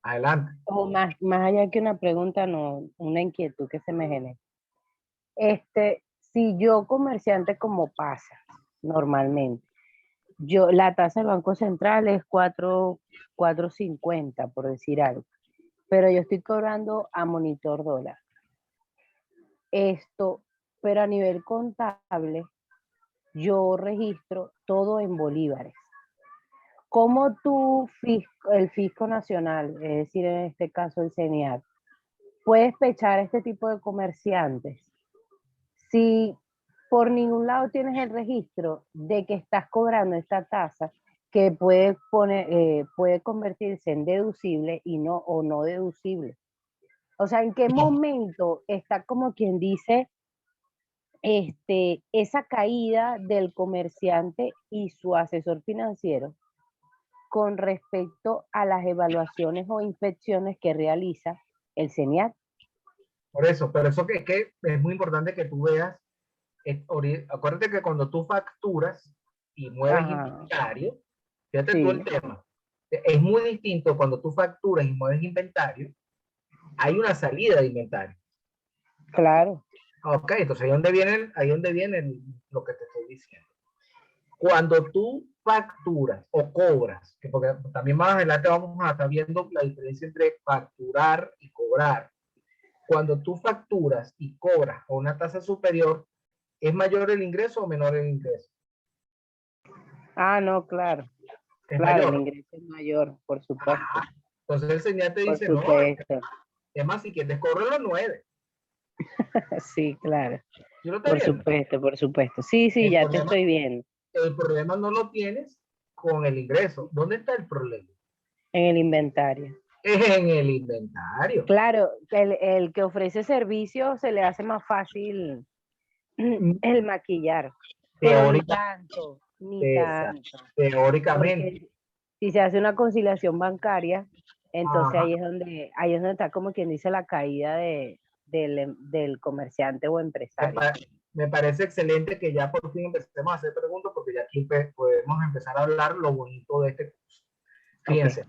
adelante. O más allá que una pregunta, no, una inquietud que se me genera. Si yo comerciante, como pasa normalmente, la tasa del Banco Central es 4.50, por decir algo, pero yo estoy cobrando a monitor dólar. Pero a nivel contable, yo registro todo en bolívares. ¿Cómo el Fisco Nacional, es decir, en este caso el CENIAT, puede pechar a este tipo de comerciantes si por ningún lado tienes el registro de que estás cobrando esta tasa que puede convertirse en deducible o no deducible? O sea, ¿en qué momento está, como quien dice, esa caída del comerciante y su asesor financiero con respecto a las evaluaciones o inspecciones que realiza el CENIAT? Por eso que es muy importante que tú veas, acuérdate que cuando tú facturas y mueves inventario, fíjate tú el tema, es muy distinto cuando tú facturas y mueves inventario, hay una salida de inventario. Claro. Ok, entonces ahí donde viene lo que te estoy diciendo. Cuando tú facturas o cobras, porque también más adelante vamos a estar viendo la diferencia entre facturar y cobrar. Cuando tú facturas y cobras a una tasa superior, ¿es mayor el ingreso o menor el ingreso? Ah, no, claro. Es claro, mayor. el ingreso es mayor, por supuesto. Entonces el señal te Por dice, no, supuesto. es más, si quieres cobrar los 9. Sí, claro. ¿Sí lo estás viendo? Por supuesto. Sí, sí, El ya te problema- estoy viendo. El problema no lo tienes con el ingreso. ¿Dónde está el problema? En el inventario. Es en el inventario. Claro, el que ofrece servicio se le hace más fácil el maquillar, pero ni Teórica, tanto, ni exacto, tanto. teóricamente. Porque si se hace una conciliación bancaria, entonces Ajá. ahí es donde está como quien dice la caída del comerciante o Me, empresario. me parece excelente que ya por fin empecemos a hacer preguntas, porque ya aquí podemos empezar a hablar lo bonito de este curso. Fíjense.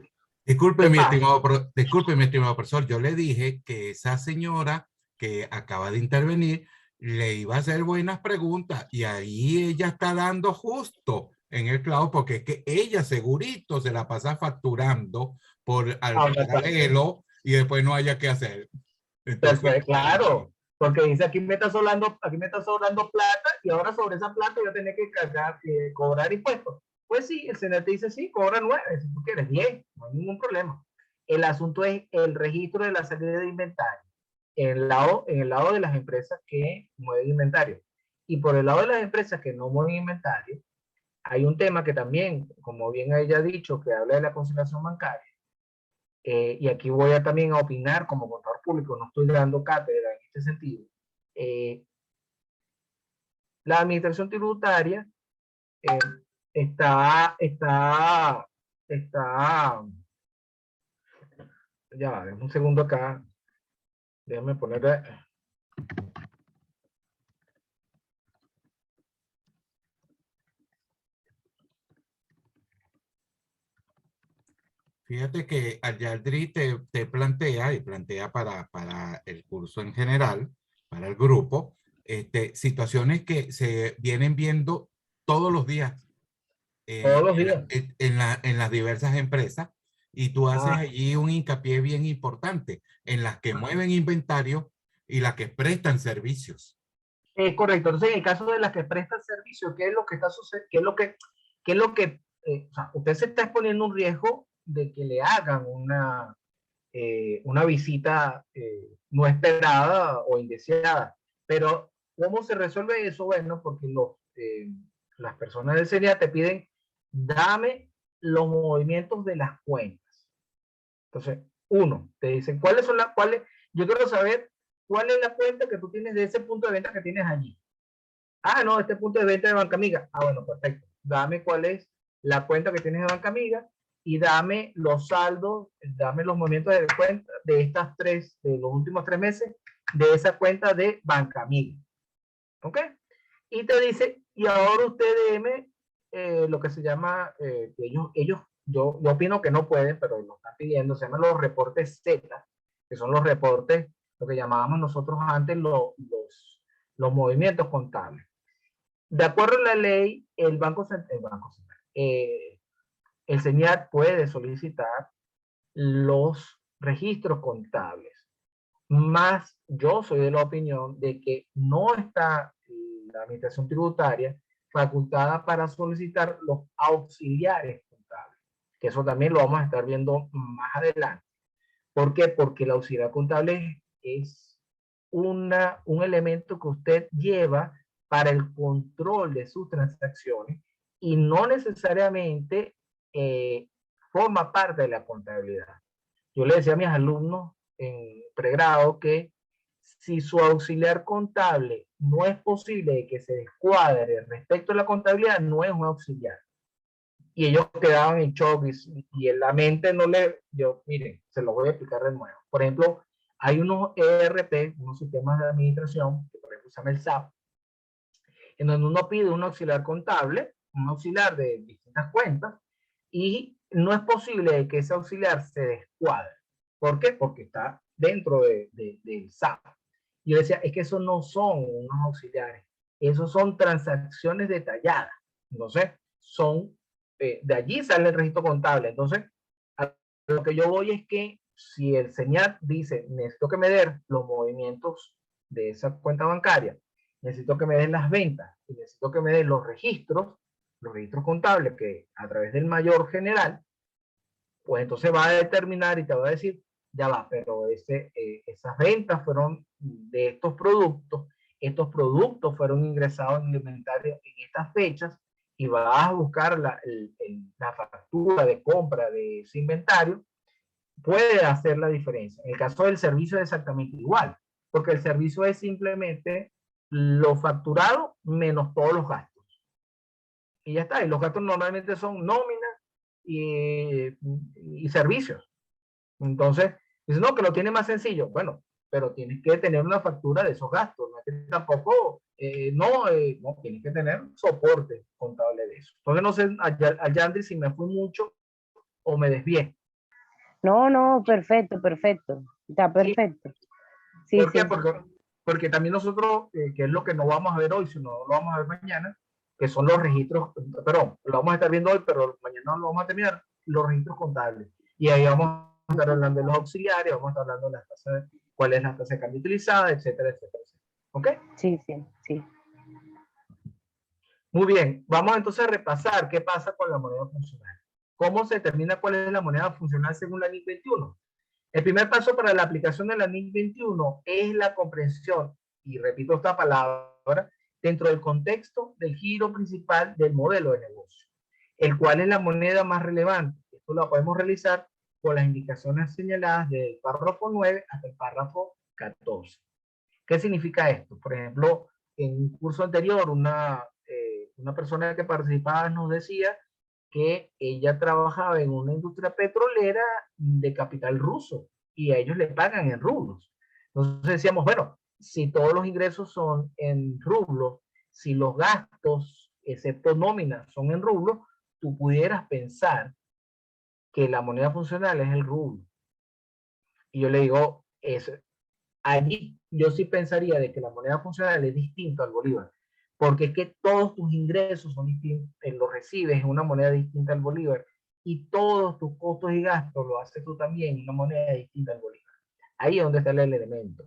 Disculpe, ¿Qué mi pasa? disculpe, mi estimado profesor, yo le dije que esa señora que acaba de intervenir le iba a hacer buenas preguntas y ahí ella está dando justo en el clavo porque es que ella segurito se la pasa facturando por al paralelo y después no haya que hacer. Entonces, Claro, porque dice aquí me está sobrando plata y ahora sobre esa plata yo tenía que cargar, cobrar impuestos. Pues sí, el CNT dice sí, cobra 9, si tú quieres 10, no hay ningún problema. El asunto es el registro de la salida de inventario en el lado de las empresas que mueven inventario. Y por el lado de las empresas que no mueven inventario, hay un tema que también, como bien ella ha dicho, que habla de la consignación bancaria. Y aquí voy a también a opinar como contador público, no estoy dando cátedra en este sentido. La administración tributaria está, ya va, un segundo acá, déjame poner. fíjate que Ayaldri te plantea y plantea para el curso en general, para el grupo, situaciones que se vienen viendo todos los días Todos los días. en las diversas empresas y tú haces Ah, allí un hincapié bien importante en las que mueven inventario y las que prestan servicios. es correcto. Entonces, en el caso de las que prestan servicio, ¿qué es lo que está sucediendo? ¿Qué es lo que o sea, usted se está exponiendo un riesgo de que le hagan una visita no esperada o indeseada? Pero, ¿cómo se resuelve eso? Bueno, porque las personas del CENIA te piden, dame los movimientos de las cuentas. Entonces, uno, te dicen, yo quiero saber cuál es la cuenta que tú tienes de ese punto de venta que tienes allí. Ah, no, este punto de venta de Banca Amiga. Ah, bueno, perfecto. Dame cuál es la cuenta que tienes de Banca Amiga y dame los saldos, dame los movimientos de cuenta de de los últimos 3 meses de esa cuenta de Banca Amiga. ¿Ok? Y te dice, y ahora usted deme lo que se llama, yo opino que no pueden, pero lo están pidiendo, se llaman los reportes Z, que son los reportes, lo que llamábamos nosotros antes los movimientos contables. De acuerdo a la ley, el CENIAT puede solicitar los registros contables. Más yo soy de la opinión de que no está la administración tributaria facultada para solicitar los auxiliares contables, que eso también lo vamos a estar viendo más adelante. ¿Por qué? Porque el auxiliar contable es un elemento que usted lleva para el control de sus transacciones y no necesariamente forma parte de la contabilidad. Yo le decía a mis alumnos en pregrado que si su auxiliar contable no es posible que se descuadre respecto a la contabilidad, no es un auxiliar. Y ellos quedaban en shock y en la mente no miren, se lo voy a explicar de nuevo. Por ejemplo, hay unos ERP, unos sistemas de administración, que por ejemplo se llama el SAP, en donde uno pide un auxiliar contable, un auxiliar de distintas cuentas, y no es posible que ese auxiliar se descuadre. ¿Por qué? Porque está dentro del SAP. Yo decía, es que esos no son unos auxiliares, esos son transacciones detalladas. Entonces, de allí sale el registro contable. Entonces, a lo que yo voy es que si el CENIAT dice, necesito que me den los movimientos de esa cuenta bancaria, necesito que me den las ventas y necesito que me den los registros contables que a través del mayor general, pues entonces va a determinar y te va a decir, ya va, pero esas ventas fueron de estos productos fueron ingresados en el inventario en estas fechas, y vas a buscar la factura de compra de ese inventario, puede hacer la diferencia. En el caso del servicio es exactamente igual, porque el servicio es simplemente lo facturado menos todos los gastos. Y ya está, y los gastos normalmente son nóminas y servicios. Entonces, dice, no, que lo tiene más sencillo. Bueno, pero tienes que tener una factura de esos gastos. No es que tampoco, no, tienes que tener soporte contable de eso. Entonces, no sé, Yandri, si me fui mucho o me desvié. No, no, perfecto, perfecto. Está perfecto. Sí, ¿Por qué? sí. Porque también nosotros, que es lo que no vamos a ver hoy, sino lo vamos a ver mañana, que son los registros, perdón, lo vamos a estar viendo hoy, pero mañana lo vamos a terminar, los registros contables. Y ahí vamos a estar hablando de los auxiliares, vamos a estar hablando de las tasas, cuál es la tasa de cambio utilizada, etcétera, etcétera, etcétera. ¿Ok? Sí, sí, sí. Muy bien, vamos entonces a repasar qué pasa con la moneda funcional. ¿Cómo se determina cuál es la moneda funcional según la NIC 21? El primer paso para la aplicación de la NIC 21 es la comprensión, y repito esta palabra, dentro del contexto del giro principal del modelo de negocio, el cual es la moneda más relevante. Esto lo podemos realizar con las indicaciones señaladas del párrafo 9 hasta el párrafo 14. ¿Qué significa esto? Por ejemplo, en un curso anterior, una persona que participaba nos decía que ella trabajaba en una industria petrolera de capital ruso y a ellos le pagan en rublos. Entonces decíamos, bueno, si todos los ingresos son en rublos, si los gastos, excepto nóminas, son en rublos, tú pudieras pensar que la moneda funcional es el rublo. Y yo le digo, allí yo sí pensaría de que la moneda funcional es distinta al bolívar, porque es que todos tus ingresos son distintos, los recibes en una moneda distinta al bolívar, y todos tus costos y gastos lo haces tú también en una moneda distinta al bolívar. Ahí es donde está el elemento.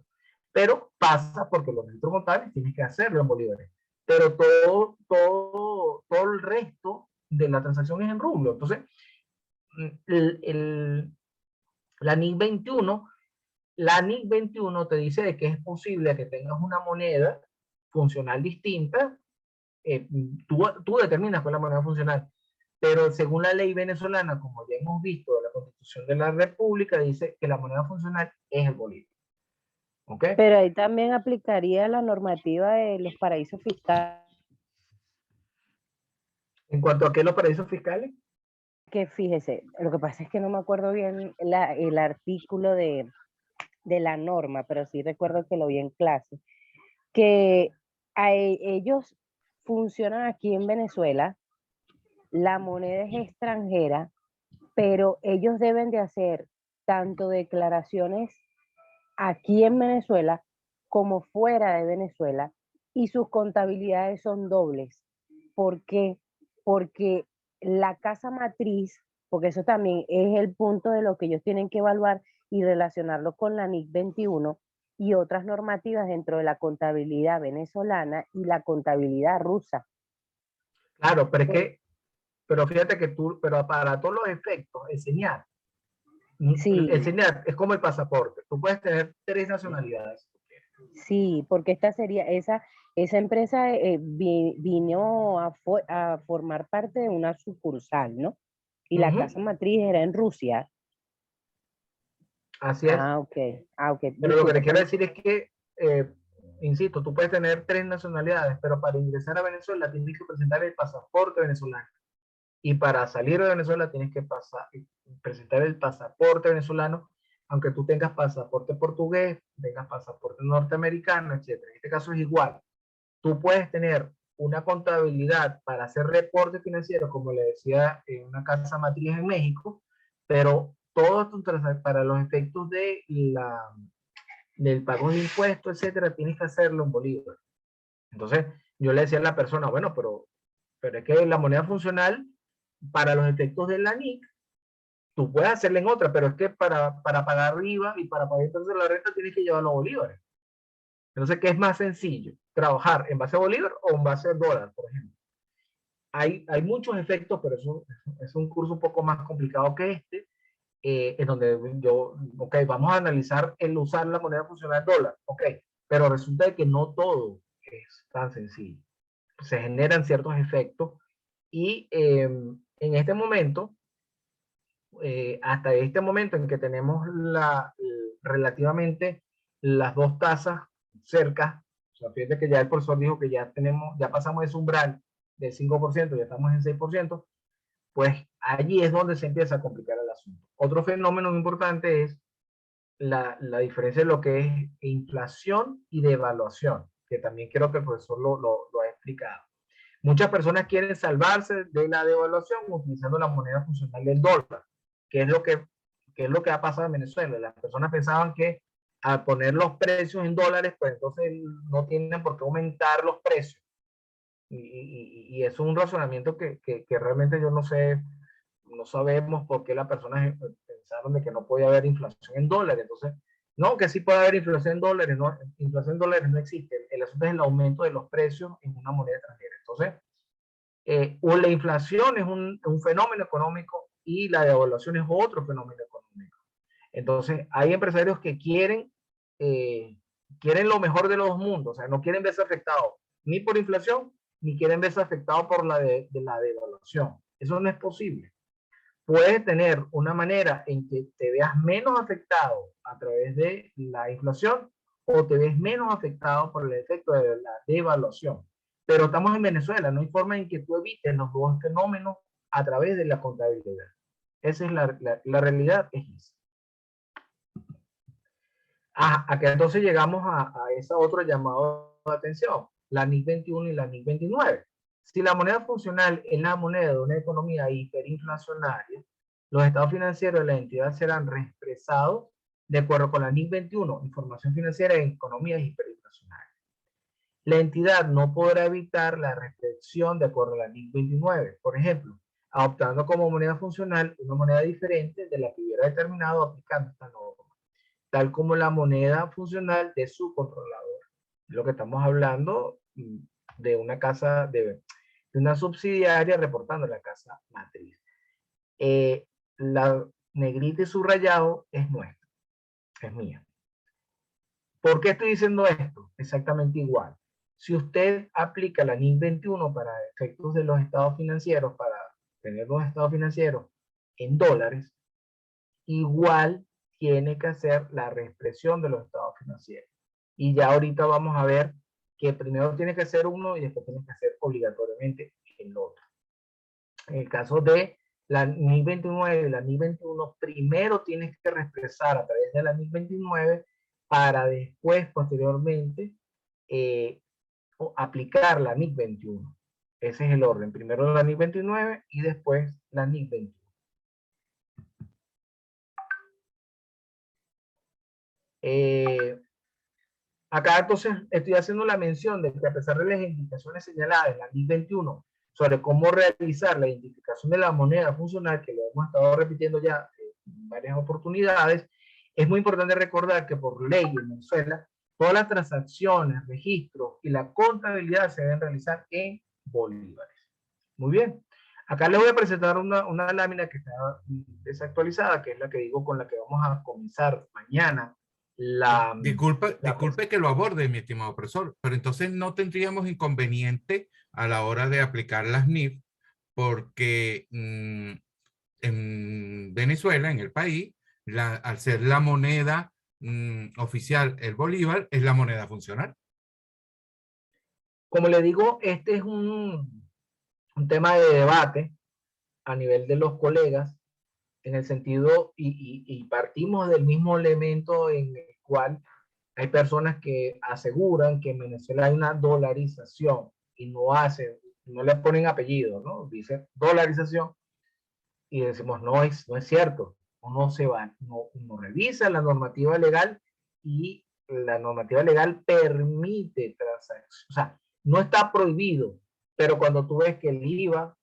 Pero pasa porque los registros contables tienes que hacerlo en bolívares, pero todo el resto de la transacción es en rublo. Entonces, la NIC 21 la NIC 21 te dice de que es posible que tengas una moneda funcional distinta. Tú determinas cuál es la moneda funcional, pero según la ley venezolana, como ya hemos visto de la Constitución de la República, dice que la moneda funcional es el bolívar. ¿Ok? Pero ahí también aplicaría la normativa de los paraísos fiscales. En cuanto a qué los paraísos fiscales. Que fíjese, lo que pasa es que no me acuerdo bien el artículo de la norma, pero sí recuerdo que lo vi en clase, que ellos funcionan aquí en Venezuela, la moneda es extranjera, pero ellos deben de hacer tanto declaraciones aquí en Venezuela como fuera de Venezuela, y sus contabilidades son dobles. ¿Por qué? Porque la casa matriz, porque eso también es el punto de lo que ellos tienen que evaluar y relacionarlo con la NIC 21 y otras normativas dentro de la contabilidad venezolana y la contabilidad rusa. Claro, pero fíjate que pero para todos los efectos, enseñar. Sí. Enseñar es como el pasaporte. Tú puedes tener 3 nacionalidades. Sí, porque esa empresa vino a formar parte de una sucursal, ¿no? Y la casa matriz era en Rusia. Así es. Ok. Pero lo que te quiero decir es que, insisto, tú puedes tener 3 nacionalidades, pero para ingresar a Venezuela tienes que presentar el pasaporte venezolano. Y para salir de Venezuela tienes que presentar el pasaporte venezolano, aunque tú tengas pasaporte portugués, tengas pasaporte norteamericano, etc. En este caso es igual. Tú puedes tener una contabilidad para hacer reportes financieros, como le decía, en una casa matriz en México, pero todo esto para los efectos del pago de impuestos, etcétera, tienes que hacerlo en bolívar. Entonces, yo le decía a la persona, bueno, pero es que la moneda funcional, para los efectos de la NIC, tú puedes hacerla en otra, pero es que para pagar IVA y para pagar entonces la renta tienes que llevarlo a bolívares. Entonces, ¿qué es más sencillo? ¿Trabajar en base a bolívar o en base a dólar, por ejemplo? Hay muchos efectos, pero eso es un curso un poco más complicado que este, en donde ok, vamos a analizar el usar la moneda funcional dólar, ok, pero resulta de que no todo es tan sencillo. Se generan ciertos efectos y en este momento, hasta este momento en que tenemos relativamente las dos tasas cerca, o sea, fíjate que ya el profesor dijo que ya pasamos ese umbral del 5%, ya estamos en 6%, pues allí es donde se empieza a complicar el asunto. Otro fenómeno importante es la diferencia de lo que es inflación y devaluación, que también creo que el profesor lo ha explicado. Muchas personas quieren salvarse de la devaluación utilizando la moneda funcional del dólar, que es lo que ha pasado en Venezuela. Las personas pensaban que al poner los precios en dólares, pues entonces no tienen por qué aumentar los precios. Y eso es un razonamiento que realmente yo no sé, no sabemos por qué las personas pensaron de que no podía haber inflación en dólares. Entonces, no, que sí puede haber inflación en dólares, no, inflación en dólares no existe. El asunto es el aumento de los precios en una moneda extranjera. Entonces, o la inflación es un fenómeno económico y la devaluación es otro fenómeno económico. Entonces, hay empresarios que quieren lo mejor de los dos mundos, o sea, no quieren verse afectados ni por inflación, ni quieren verse afectados por la devaluación. Eso no es posible. Puedes tener una manera en que te veas menos afectado a través de la inflación o te ves menos afectado por el efecto de la devaluación. Pero estamos en Venezuela, no hay forma en que tú evites los dos fenómenos a través de la contabilidad. Esa es la realidad, es esa. Acá entonces llegamos a ese otro llamado de atención, la NIC 21 y la NIC 29. Si la moneda funcional es la moneda de una economía hiperinflacionaria, los estados financieros de la entidad serán reexpresados de acuerdo con la NIC 21, Información Financiera en Economías Hiperinflacionarias. La entidad no podrá evitar la reflexión de acuerdo a la NIC 29, por ejemplo, adoptando como moneda funcional una moneda diferente de la que hubiera determinado aplicando esta norma, tal como la moneda funcional de su controlador. Lo que estamos hablando de una casa, de una subsidiaria reportando la casa matriz. La negrita y subrayado es nuestra, es mía. ¿Por qué estoy diciendo esto? Exactamente igual. Si usted aplica la NIC 21 para efectos de los estados financieros, para tener los estados financieros en dólares, igual tiene que hacer la reexpresión de los estados financieros. Y ya ahorita vamos a ver que primero tiene que ser uno y después tiene que hacer obligatoriamente el otro. En el caso de la NIC 29 y la NIC 21, primero tienes que reexpresar a través de la NIC 29 para después, posteriormente, aplicar la NIC 21. Ese es el orden. Primero la NIC 29 y después la NIC 21. Acá entonces estoy haciendo la mención de que a pesar de las indicaciones señaladas en la NIC 21 sobre cómo realizar la identificación de la moneda funcional, que lo hemos estado repitiendo ya en varias oportunidades, es muy importante recordar que por ley en Venezuela todas las transacciones, registros y la contabilidad se deben realizar en bolívares. Muy bien. Acá les voy a presentar una lámina que está desactualizada, que es la que digo con la que vamos a comenzar mañana. Disculpe que lo aborde, mi estimado profesor, pero entonces no tendríamos inconveniente a la hora de aplicar las NIF, porque en Venezuela, en el país, al ser la moneda oficial, el bolívar es la moneda funcional. Como le digo, este es un tema de debate a nivel de los colegas, en el sentido, y partimos del mismo elemento en el cual hay personas que aseguran que en Venezuela hay una dolarización y no le ponen apellido, ¿no? Dice dolarización y decimos no es cierto. Uno revisa la normativa legal y la normativa legal permite transacciones. O sea, no está prohibido, pero cuando tú ves que el IVA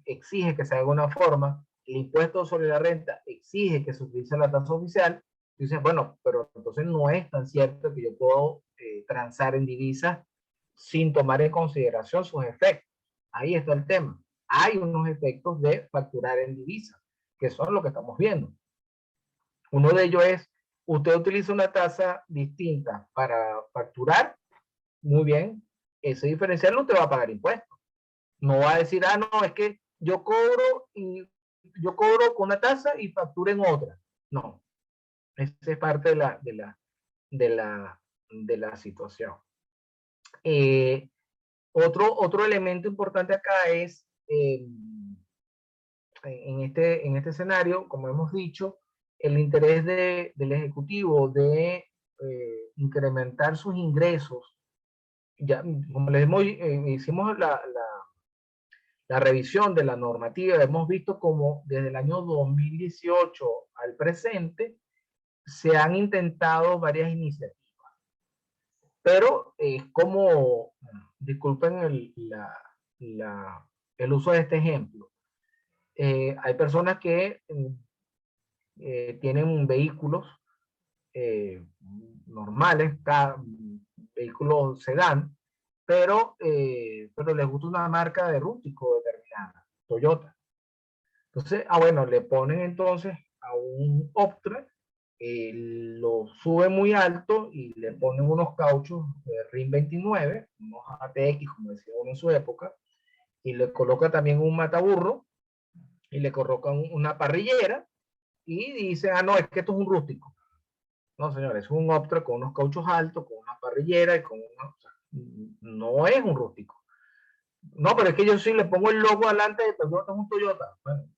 exige que se haga una forma, el impuesto sobre la renta exige que se utilice la tasa oficial, dices, bueno, pero entonces no es tan cierto que yo puedo transar en divisas sin tomar en consideración sus efectos. Ahí está el tema. Hay unos efectos de facturar en divisas, que son lo que estamos viendo. Uno de ellos es, usted utiliza una tasa distinta para facturar, muy bien, ese diferencial no te va a pagar impuestos. No va a decir, ah, no, es que yo cobro con una tasa y facturo en otra. No, esa es parte de la situación. Otro elemento importante acá es, en este escenario, como hemos dicho, el interés del Ejecutivo de incrementar sus ingresos. Ya, como les hicimos la revisión de la normativa, hemos visto como desde el año 2018 al presente se han intentado varias iniciativas. Pero es como, disculpen el uso de este ejemplo. Hay personas que tienen vehículos normales, vehículos sedán, pero les gusta una marca de rústico determinada, Toyota. Entonces, bueno, le ponen entonces a un Optra, lo sube muy alto y le ponen unos cauchos de RIN 29, unos ATX, como decía uno en su época, y le coloca también un mataburro, y le colocan una parrillera, y dice, ah, no, es que esto es un rústico. No, señores, es un Optra con unos cauchos altos, con una parrillera y con una... O sea, no es un rústico. No, pero es que yo sí le pongo el logo adelante de Toyota, es un Toyota. Bueno,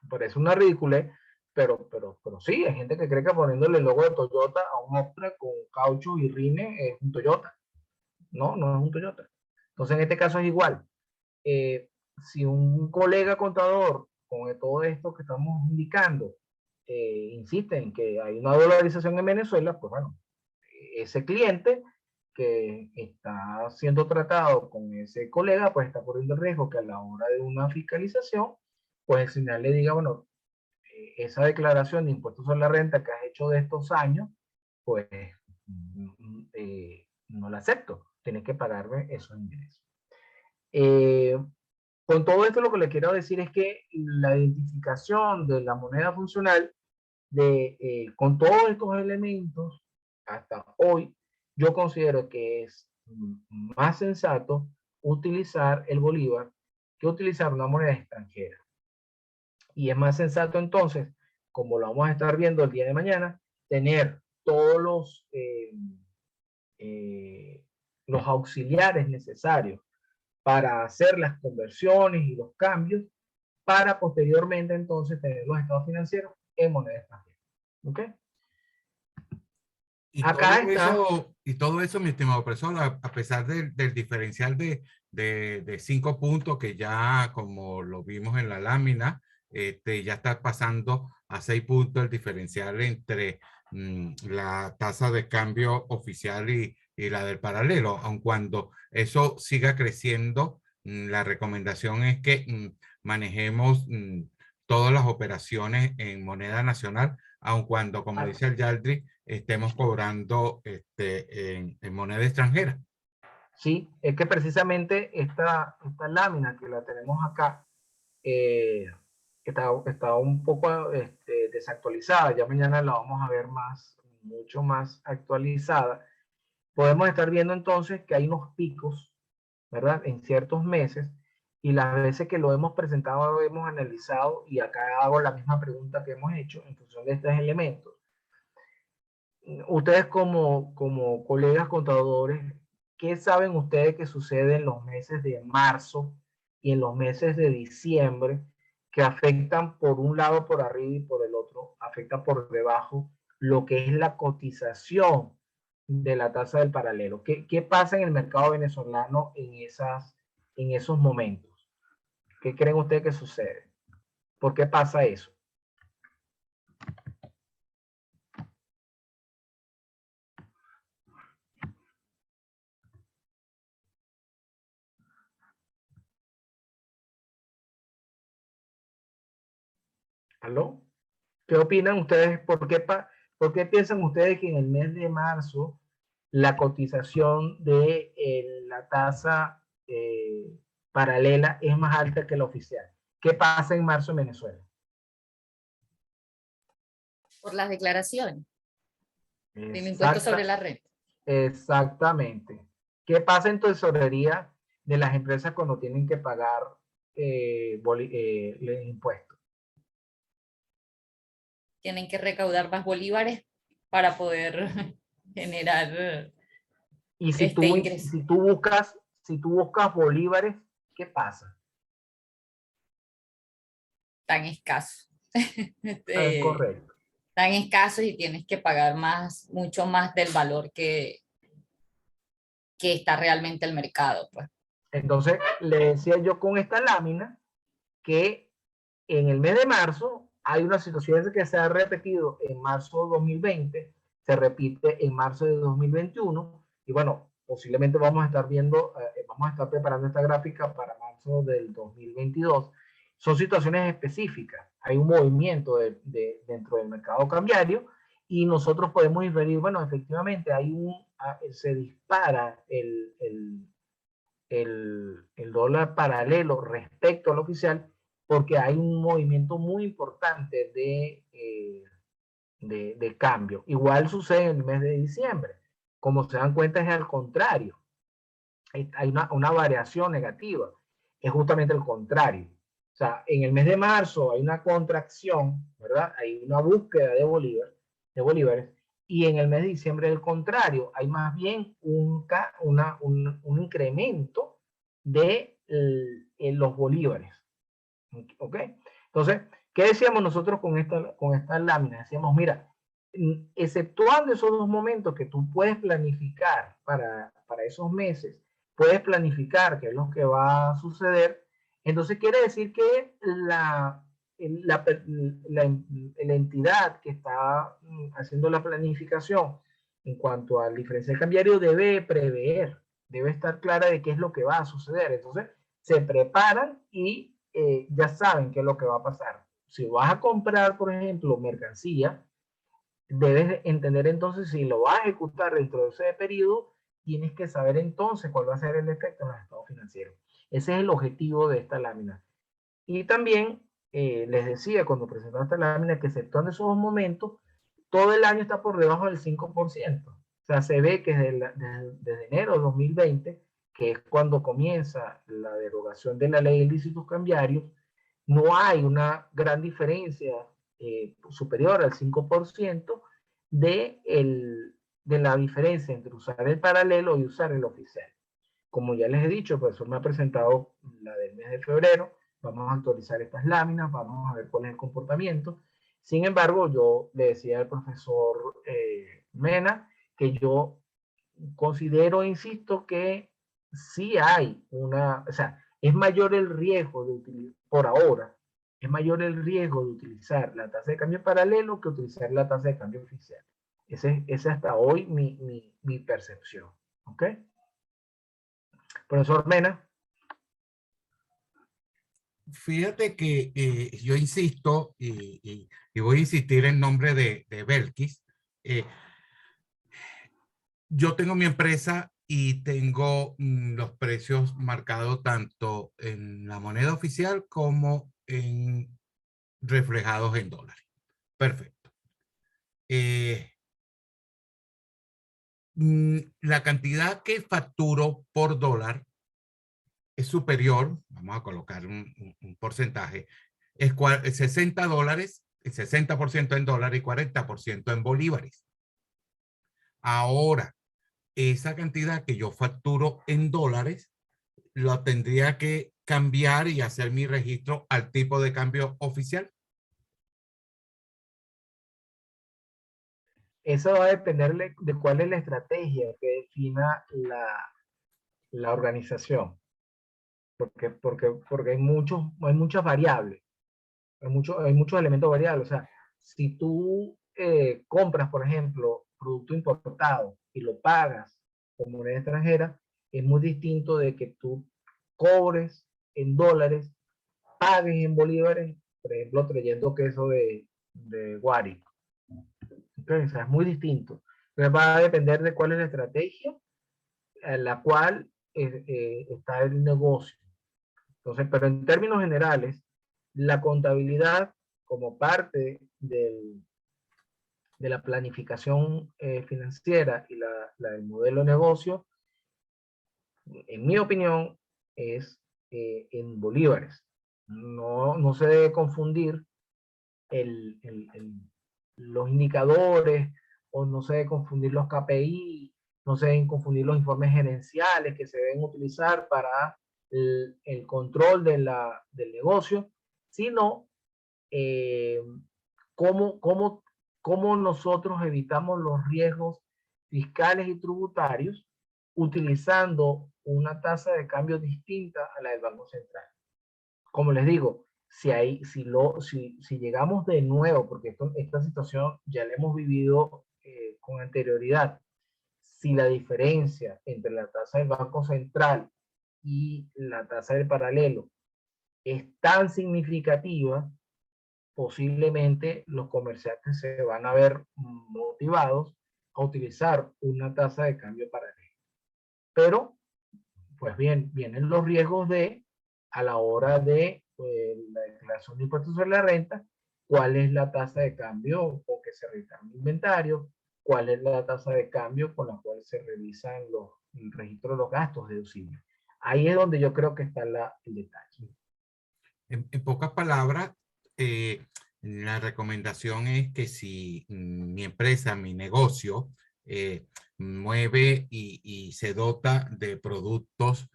parece una ridícula, pero sí, hay gente que cree que poniéndole el logo de Toyota a un Optra con caucho y rines es un Toyota. No, no es un Toyota. Entonces, en este caso es igual. Si un colega contador, con todo esto que estamos indicando, insiste en que hay una dolarización en Venezuela, pues bueno, ese cliente que está siendo tratado con ese colega, pues está corriendo el riesgo que a la hora de una fiscalización, pues el señal le diga, bueno, esa declaración de impuestos sobre la renta que has hecho de estos años, pues no la acepto, tienes que pagarme esos ingresos. Con todo esto lo que le quiero decir es que la identificación de la moneda funcional, con todos estos elementos, hasta hoy, yo considero que es más sensato utilizar el bolívar que utilizar una moneda extranjera. Y es más sensato entonces, como lo vamos a estar viendo el día de mañana, tener todos los auxiliares necesarios para hacer las conversiones y los cambios, para posteriormente entonces tener los estados financieros en moneda extranjera. ¿Ok? Y todo eso, mi estimado profesor, a pesar del diferencial de 5 puntos que ya, como lo vimos en la lámina, ya está pasando a 6 puntos el diferencial entre la tasa de cambio oficial y la del paralelo. Aun cuando eso siga creciendo, la recomendación es que manejemos todas las operaciones en moneda nacional, aun cuando, como dice el Yaldri, estemos cobrando en moneda extranjera. Sí, es que precisamente esta lámina que la tenemos acá está un poco desactualizada. Ya mañana la vamos a ver mucho más actualizada. Podemos estar viendo entonces que hay unos picos, ¿verdad? En ciertos meses, y las veces que lo hemos presentado, lo hemos analizado, y acá hago la misma pregunta que hemos hecho en función de estos elementos. Ustedes como colegas contadores, ¿qué saben ustedes que sucede en los meses de marzo y en los meses de diciembre que afectan por un lado por arriba y por el otro, afecta por debajo lo que es la cotización de la tasa del paralelo? ¿Qué pasa en el mercado venezolano en esos momentos? ¿Qué creen ustedes que sucede? ¿Por qué pasa eso? ¿Aló? ¿Qué opinan ustedes? ¿Por qué piensan ustedes que en el mes de marzo la cotización de la tasa paralela es más alta que la oficial? ¿Qué pasa en marzo en Venezuela? Por las declaraciones del impuesto Exacta- sobre la renta. Exactamente. ¿Qué pasa en tesorería de las empresas cuando tienen que pagar los impuestos? Tienen que recaudar más bolívares para poder generar Y si ingreso. si tú buscas bolívares, ¿qué pasa? Tan escasos. Correcto. Tan escasos y tienes que pagar más, mucho más del valor que está realmente el mercado, pues. Entonces, le decía yo con esta lámina que en el mes de marzo hay una situación que se ha repetido en marzo de 2020, se repite en marzo de 2021, y bueno, posiblemente vamos a estar viendo, vamos a estar preparando esta gráfica para marzo del 2022. Son situaciones específicas, hay un movimiento dentro del mercado cambiario y nosotros podemos inferir, bueno, efectivamente se dispara el dólar paralelo respecto al oficial porque hay un movimiento muy importante de cambio. Igual sucede en el mes de diciembre. Como se dan cuenta es al contrario. Hay una variación negativa. Es justamente el contrario. O sea, en el mes de marzo hay una contracción, ¿verdad? Hay una búsqueda de bolívares, y en el mes de diciembre el contrario, hay más bien un incremento de los bolívares. ¿Ok? Entonces, ¿qué decíamos nosotros con esta lámina? Decíamos, mira, exceptuando esos dos momentos que tú puedes planificar para esos meses, puedes planificar qué es lo que va a suceder, entonces quiere decir que la entidad que está haciendo la planificación en cuanto al diferencial cambiario debe prever, debe estar clara de qué es lo que va a suceder. Entonces, se preparan y ya saben qué es lo que va a pasar. Si vas a comprar, por ejemplo, mercancía, debes entender entonces si lo vas a ejecutar dentro de ese periodo, tienes que saber entonces cuál va a ser el efecto en los estados financieros. Ese es el objetivo de esta lámina. Y también les decía cuando presentaba esta lámina que exceptuando esos momentos, todo el año está por debajo del 5%. O sea, se ve que desde enero de 2020, que es cuando comienza la derogación de la ley de ilícitos cambiarios, no hay una gran diferencia superior al 5% de la diferencia entre usar el paralelo y usar el oficial. Como ya les he dicho, el profesor me ha presentado la del mes de febrero, vamos a actualizar estas láminas, vamos a ver cuál es el comportamiento. Sin embargo, yo le decía al profesor Mena que yo considero, insisto, que sí hay o sea, es mayor el riesgo de utilizar, por ahora, es mayor el riesgo de utilizar la tasa de cambio paralelo que utilizar la tasa de cambio oficial. Esa es hasta hoy mi percepción. ¿Ok? Profesor Mena. Fíjate que yo insisto y voy a insistir en nombre de Belkis. Yo tengo mi empresa y tengo los precios marcados tanto en la moneda oficial como reflejados en dólares. Perfecto. La cantidad que facturo por dólar es superior, vamos a colocar un porcentaje, es $60, el 60% en dólares y 40% en bolívares. Ahora, esa cantidad que yo facturo en dólares, lo tendría que cambiar y hacer mi registro al tipo de cambio oficial. Eso va a depender de cuál es la estrategia que defina la organización. Porque hay muchas variables, hay muchos elementos variables. O sea, si tú compras, por ejemplo, producto importado y lo pagas con moneda extranjera, es muy distinto de que tú cobres en dólares, pagues en bolívares, por ejemplo, trayendo queso de Guari. Okay, o sea, es muy distinto. Entonces va a depender de cuál es la estrategia en la cual está el negocio. Entonces, pero en términos generales, la contabilidad como parte de la planificación financiera y la del modelo de negocio, en mi opinión, es en bolívares. No se debe confundir los indicadores, o no se debe confundir los KPI, no se deben confundir los informes gerenciales que se deben utilizar para el control del negocio, sino cómo nosotros evitamos los riesgos fiscales y tributarios utilizando una tasa de cambio distinta a la del Banco Central. Como les digo, si llegamos de nuevo, porque esta situación ya la hemos vivido con anterioridad, si la diferencia entre la tasa del Banco Central y la tasa del paralelo es tan significativa, posiblemente los comerciantes se van a ver motivados a utilizar una tasa de cambio paralelo. Pero, pues bien, vienen los riesgos a la hora de la declaración de impuestos sobre la renta, cuál es la tasa de cambio con que se registra un inventario, cuál es la tasa de cambio con la cual se revisan el registro de los gastos deducibles. Ahí es donde yo creo que está el detalle. En pocas palabras, la recomendación es que si mi empresa, mi negocio, mueve y se dota de productos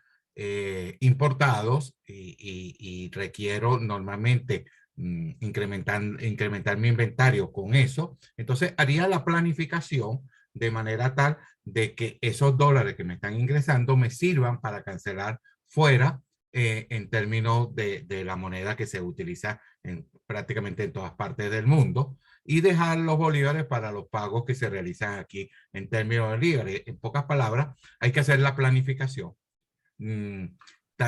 importados y requiero normalmente incrementar mi inventario con eso, entonces haría la planificación de manera tal de que esos dólares que me están ingresando me sirvan para cancelar fuera en términos de la moneda que se utiliza prácticamente en todas partes del mundo, y dejar los bolívares para los pagos que se realizan aquí en términos de bolívares. En pocas palabras, hay que hacer la planificación. Y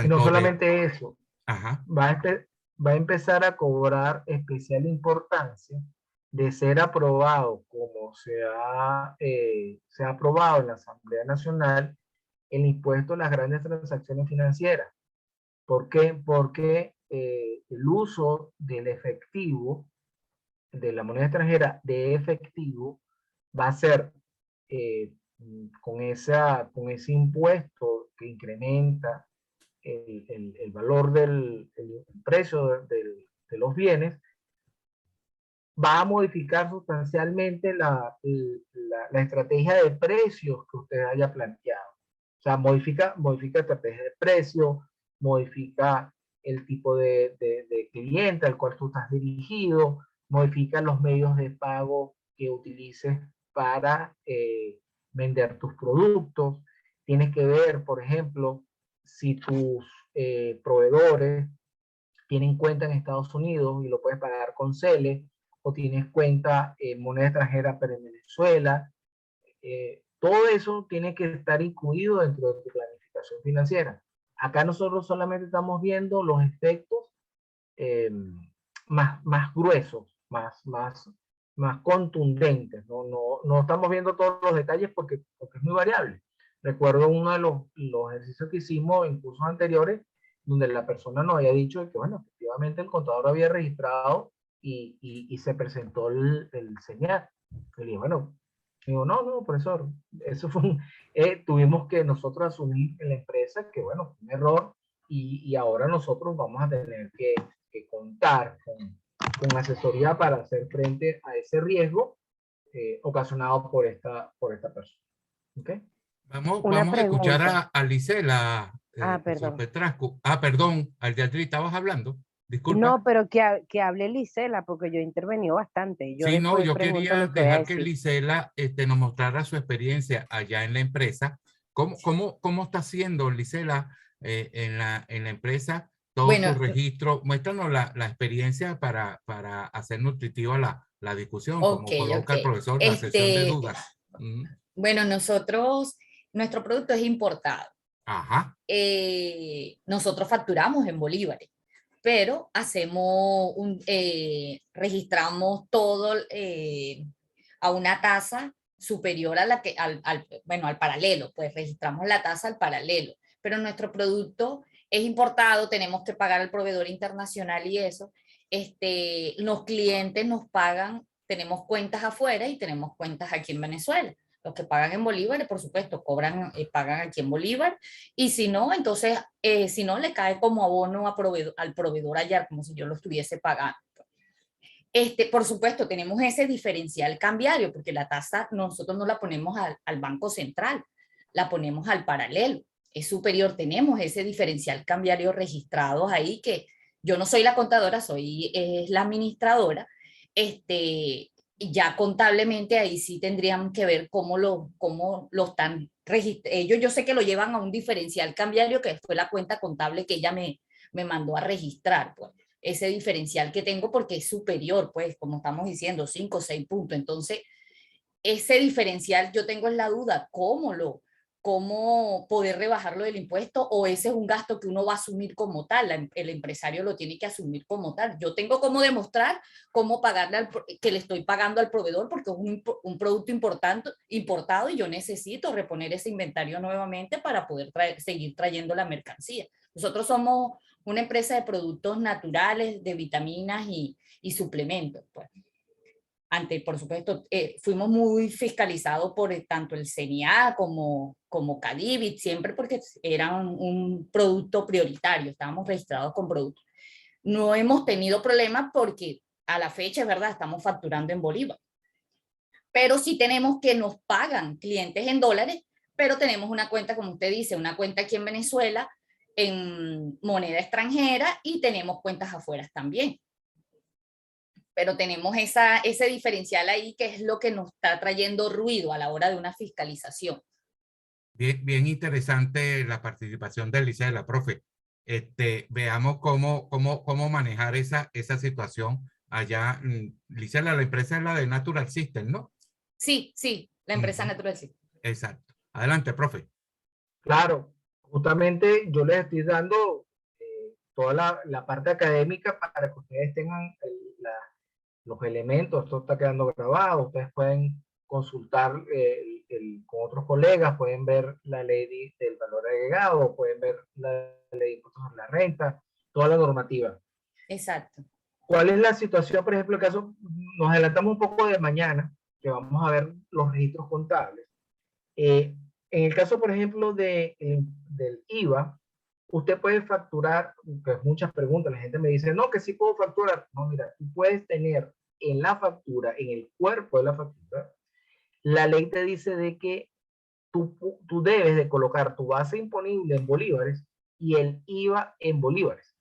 no solamente eso, Ajá. va a empezar a cobrar especial importancia de ser aprobado, como se ha aprobado en la Asamblea Nacional, el impuesto a las grandes transacciones financieras. ¿Por qué? Porque el uso del efectivo, de la moneda extranjera de efectivo, va a ser con ese impuesto que incrementa el valor del precio de los bienes, va a modificar sustancialmente la estrategia de precios que usted haya planteado. O sea, modifica estrategia de precio, modifica el tipo de cliente al cual tú estás dirigido, modifica los medios de pago que utilices para vender tus productos. Tienes que ver, por ejemplo, si tus proveedores tienen cuenta en Estados Unidos y lo puedes pagar con CELE, o tienes cuenta en moneda extranjera pero en Venezuela. Todo eso tiene que estar incluido dentro de tu planificación financiera. Acá nosotros solamente estamos viendo los efectos más gruesos, más contundentes. No estamos viendo todos los detalles porque es muy variable. Recuerdo uno de los ejercicios que hicimos en cursos anteriores, donde la persona nos había dicho que, bueno, efectivamente el contador había registrado y se presentó el señal. Y le dije, bueno, digo, no, profesor, eso fue tuvimos que nosotros asumir en la empresa que, bueno, fue un error, y ahora nosotros vamos a tener que contar con asesoría para hacer frente a ese riesgo ocasionado por esta persona. ¿Okay? Vamos a escuchar a Lisela. Perdón. Petrasco. Perdón, Aldriatrix, ¿estabas hablando? Disculpa. No, pero que hable Lisela, porque yo intervení bastante. Sí, no, yo quería lo que dejar que Lisela nos mostrara su experiencia allá en la empresa. ¿Cómo está haciendo Lisela en la empresa todo su registro? Muéstranos la experiencia para hacer nutritiva la discusión, como coloca el profesor, la sesión de dudas. Bueno, nuestro producto es importado. Ajá. Nosotros facturamos en bolívares, pero registramos todo a una tasa superior a la que, al paralelo, pues registramos la tasa al paralelo, pero nuestro producto es importado, tenemos que pagar al proveedor internacional y eso. Los clientes nos pagan tenemos cuentas afuera y tenemos cuentas aquí en Venezuela. Los que pagan en bolívares, por supuesto, pagan aquí en bolívar, y si no, entonces, si no, le cae como abono al proveedor allá, como si yo lo estuviese pagando. Por supuesto, tenemos ese diferencial cambiario, porque la tasa nosotros no la ponemos al Banco Central, la ponemos al paralelo, es superior, tenemos ese diferencial cambiario registrados ahí, que yo no soy la contadora, soy la administradora, ya contablemente ahí sí tendrían que ver cómo lo están registrando. Ellos yo sé que lo llevan a un diferencial cambiario, que fue la cuenta contable que ella me mandó a registrar, pues ese diferencial que tengo, porque es superior, pues como estamos diciendo, 5 o 6 puntos. Entonces, ese diferencial yo tengo en la duda, cómo poder rebajarlo del impuesto, o ese es un gasto que uno va a asumir como tal, el empresario lo tiene que asumir como tal. Yo tengo cómo demostrar cómo pagarle que le estoy pagando al proveedor, porque es un producto importado, y yo necesito reponer ese inventario nuevamente para poder seguir trayendo la mercancía. Nosotros somos una empresa de productos naturales, de vitaminas y suplementos, pues. Por supuesto, fuimos muy fiscalizados por tanto el CNA como Cadivit, siempre, porque era un producto prioritario, estábamos registrados con productos. No hemos tenido problemas porque a la fecha, es verdad, estamos facturando en bolívar. Pero sí tenemos que nos pagan clientes en dólares, pero tenemos una cuenta, como usted dice, una cuenta aquí en Venezuela en moneda extranjera, y tenemos cuentas afuera también. Pero tenemos ese diferencial ahí, que es lo que nos está trayendo ruido a la hora de una fiscalización. Bien interesante la participación de Alicia, de la profe. Veamos cómo manejar esa situación allá. Alicia, la empresa es la de Natural System, ¿no? Sí, la empresa Natural System. Exacto. Adelante, profe. Claro, justamente yo les estoy dando toda la parte académica para que ustedes tengan los elementos. Esto está quedando grabado, ustedes pueden consultar con otros colegas, pueden ver la ley del valor agregado, pueden ver la ley de impuestos sobre la renta, toda la normativa. Exacto. ¿Cuál es la situación, por ejemplo, el caso, nos adelantamos un poco de mañana, que vamos a ver los registros contables? En el caso, por ejemplo, del IVA, usted puede facturar, que es muchas preguntas, la gente me dice, no, que sí puedo facturar. No, mira, tú puedes tener en la factura, en el cuerpo de la factura, la ley te dice de que tú debes de colocar tu base imponible en bolívares y el IVA en bolívares,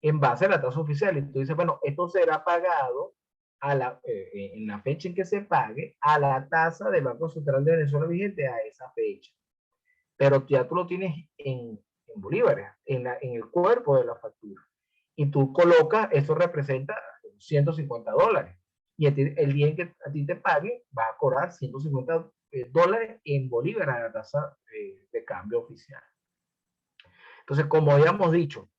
en base a la tasa oficial. Y tú dices, bueno, esto será pagado en la fecha en que se pague a la tasa del Banco Central de Venezuela vigente a esa fecha. Pero ya tú lo tienes en bolívares, en el cuerpo de la factura. Y tú colocas, eso representa $150. Y el día en que a ti te pague, va a cobrar $150 en bolívares a la tasa de cambio oficial. Entonces, como habíamos dicho,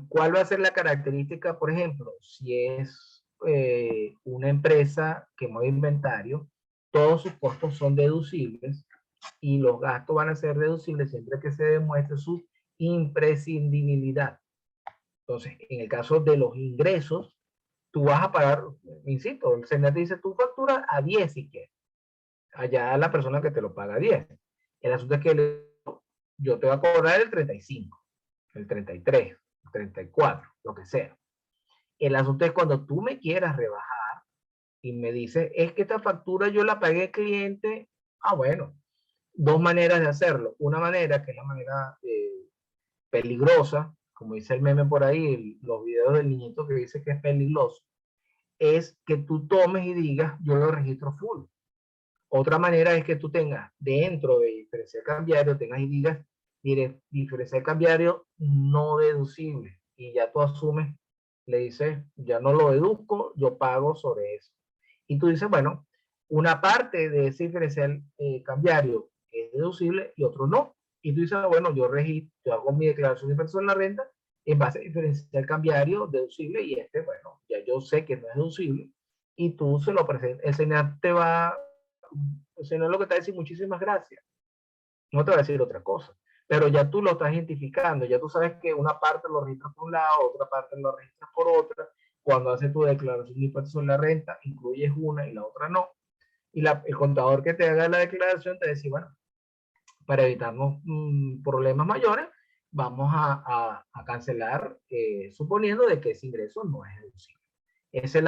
¿cuál va a ser la característica? Por ejemplo, si es una empresa que mueve inventario, todos sus costos son deducibles y los gastos van a ser deducibles siempre que se demuestre su imprescindibilidad. Entonces, en el caso de los ingresos, tú vas a pagar, insisto, el SENAT dice, tú facturas a 10 si quieres. Allá la persona que te lo paga a 10. El asunto es que yo te voy a cobrar el 35, el 33, el 34, lo que sea. El asunto es cuando tú me quieras rebajar y me dices, es que esta factura yo la pagué al cliente. Bueno, dos maneras de hacerlo. Una manera, que es la manera peligrosa, como dice el meme por ahí, los videos del niñito que dice que es peligroso, es que tú tomes y digas, yo lo registro full. Otra manera es que tú tengas dentro de diferencial cambiario, tengas y digas, mire, diferencial cambiario no deducible, y ya tú asumes, le dices, ya no lo deduzco, yo pago sobre eso. Y tú dices, bueno, una parte de ese diferencial cambiario es deducible y otro no. Y tú dices, bueno, yo hago mi declaración de impuestos en la renta en base a diferencial cambiario deducible, y bueno, ya yo sé que no es deducible, y tú se lo presentas. El SENAT te va, el SENAT lo que te va a decir, muchísimas gracias. No te va a decir otra cosa, pero ya tú lo estás identificando, ya tú sabes que una parte lo registras por un lado, otra parte lo registras por otra, cuando haces tu declaración de impuestos sobre la renta, incluyes una y la otra no. Y el contador que te haga la declaración te dice, bueno, para evitarnos problemas mayores, vamos a cancelar, suponiendo de que ese ingreso no es deducible. Esa es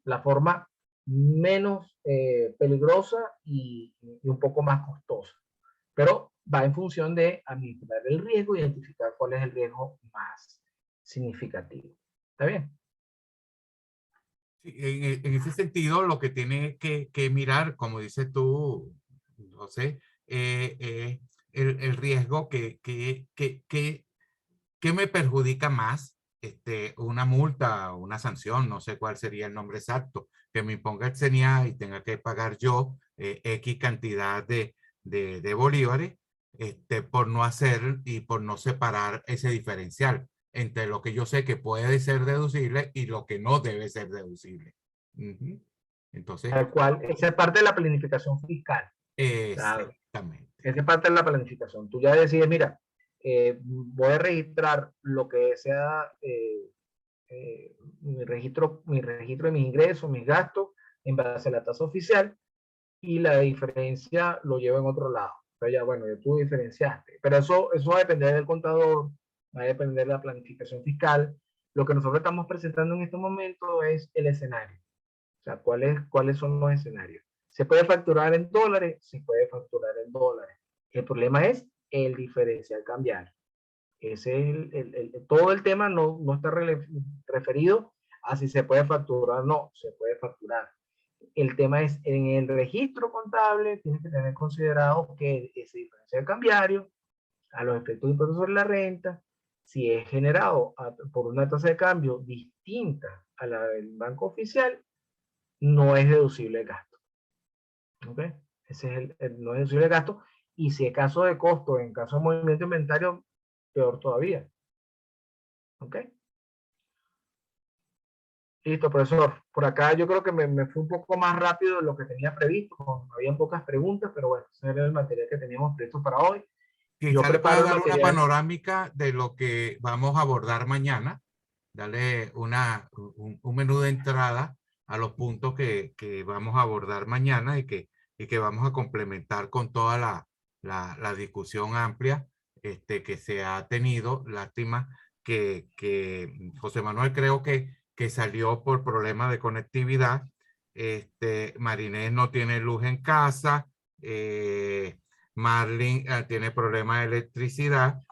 la forma menos peligrosa y un poco más costosa. Pero va en función de administrar el riesgo y identificar cuál es el riesgo más significativo. ¿Está bien? Sí, en ese sentido, lo que tiene que mirar, como dices tú, José, el riesgo que me perjudica más, una multa, una sanción, no sé cuál sería el nombre exacto, que me imponga el CENIA y tenga que pagar yo X cantidad de bolívares, por no hacer y por no separar ese diferencial entre lo que yo sé que puede ser deducible y lo que no debe ser deducible. Ujú. Entonces, Tal cual, esa es parte de la planificación fiscal. exactamente. Esa es parte de la planificación. Tú ya decides, mira, voy a registrar lo que sea mi registro de mis ingresos, mis gastos, en base a la tasa oficial, y la diferencia lo llevo en otro lado. Pero ya, bueno, ya tú diferenciaste. Pero eso va a depender del contador, va a depender de la planificación fiscal. Lo que nosotros estamos presentando en este momento es el escenario. O sea, ¿cuáles son los escenarios? ¿Se puede facturar en dólares? Se puede facturar en dólares. El problema es el diferencial cambiario. Ese es todo el tema no está referido a si se puede facturar o no, se puede facturar. El tema es, en el registro contable, tienes que tener considerado que ese diferencial cambiario, a los efectos de impuestos sobre la renta, si es generado por una tasa de cambio distinta a la del banco oficial, no es deducible el gasto. ¿Ok? Ese es no es deducible el gasto. Y si es caso de costo, en caso de movimiento inventario, peor todavía. ¿Ok? Listo, profesor. Por acá yo creo que me fui un poco más rápido de lo que tenía previsto. Habían pocas preguntas, pero bueno, ese era el material que teníamos previsto para hoy. Yo Quizá le pueda preparo el dar una material. panorámica de lo que vamos a abordar mañana. Darle un menú de entrada a los puntos que vamos a abordar mañana y que vamos a complementar con toda la discusión amplia que se ha tenido. Lástima que José Manuel creo que salió por problemas de conectividad. Marinés no tiene luz en casa. Marlene tiene problemas de electricidad.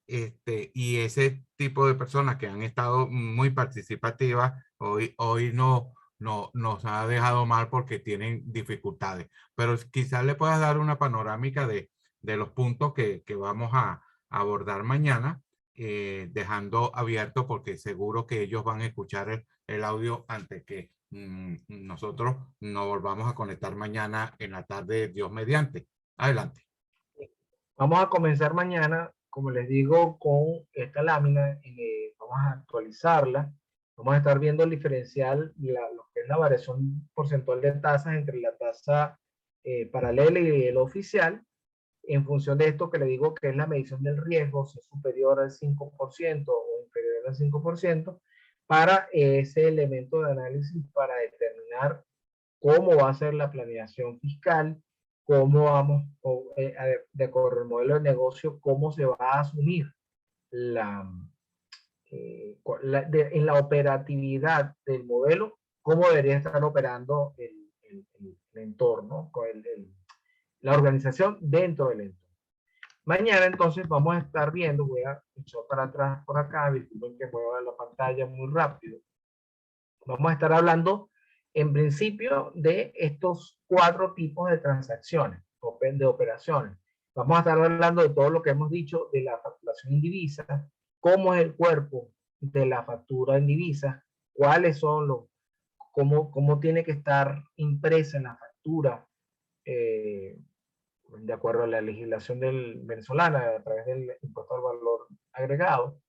Y ese tipo de personas que han estado muy participativas, hoy nos ha dejado mal porque tienen dificultades. Pero quizás le puedas dar una panorámica de los puntos que vamos a abordar mañana, dejando abierto porque seguro que ellos van a escuchar el audio antes que nosotros nos volvamos a conectar mañana en la tarde, Dios mediante. Adelante. Vamos a comenzar mañana, como les digo, con esta lámina. Vamos a actualizarla. Vamos a estar viendo el diferencial, lo que es la variación porcentual de tasas entre la tasa paralela y el oficial, en función de esto que le digo que es la medición del riesgo, si es superior al 5% o inferior al 5%, para ese elemento de análisis para determinar cómo va a ser la planeación fiscal, cómo vamos, de acuerdo al modelo de negocio, cómo se va a asumir en la operatividad del modelo, cómo debería estar operando el entorno, la organización dentro del entorno. Mañana entonces vamos a estar viendo, voy a echar para atrás por acá, disculpen que mueva la pantalla muy rápido. Vamos a estar hablando en principio de estos 4 tipos de transacciones, de operaciones. Vamos a estar hablando de todo lo que hemos dicho de la facturación en divisas, cómo es el cuerpo de la factura en divisas, cuáles son cómo tiene que estar impresa en la factura, de acuerdo a la legislación venezolana a través del impuesto al valor agregado.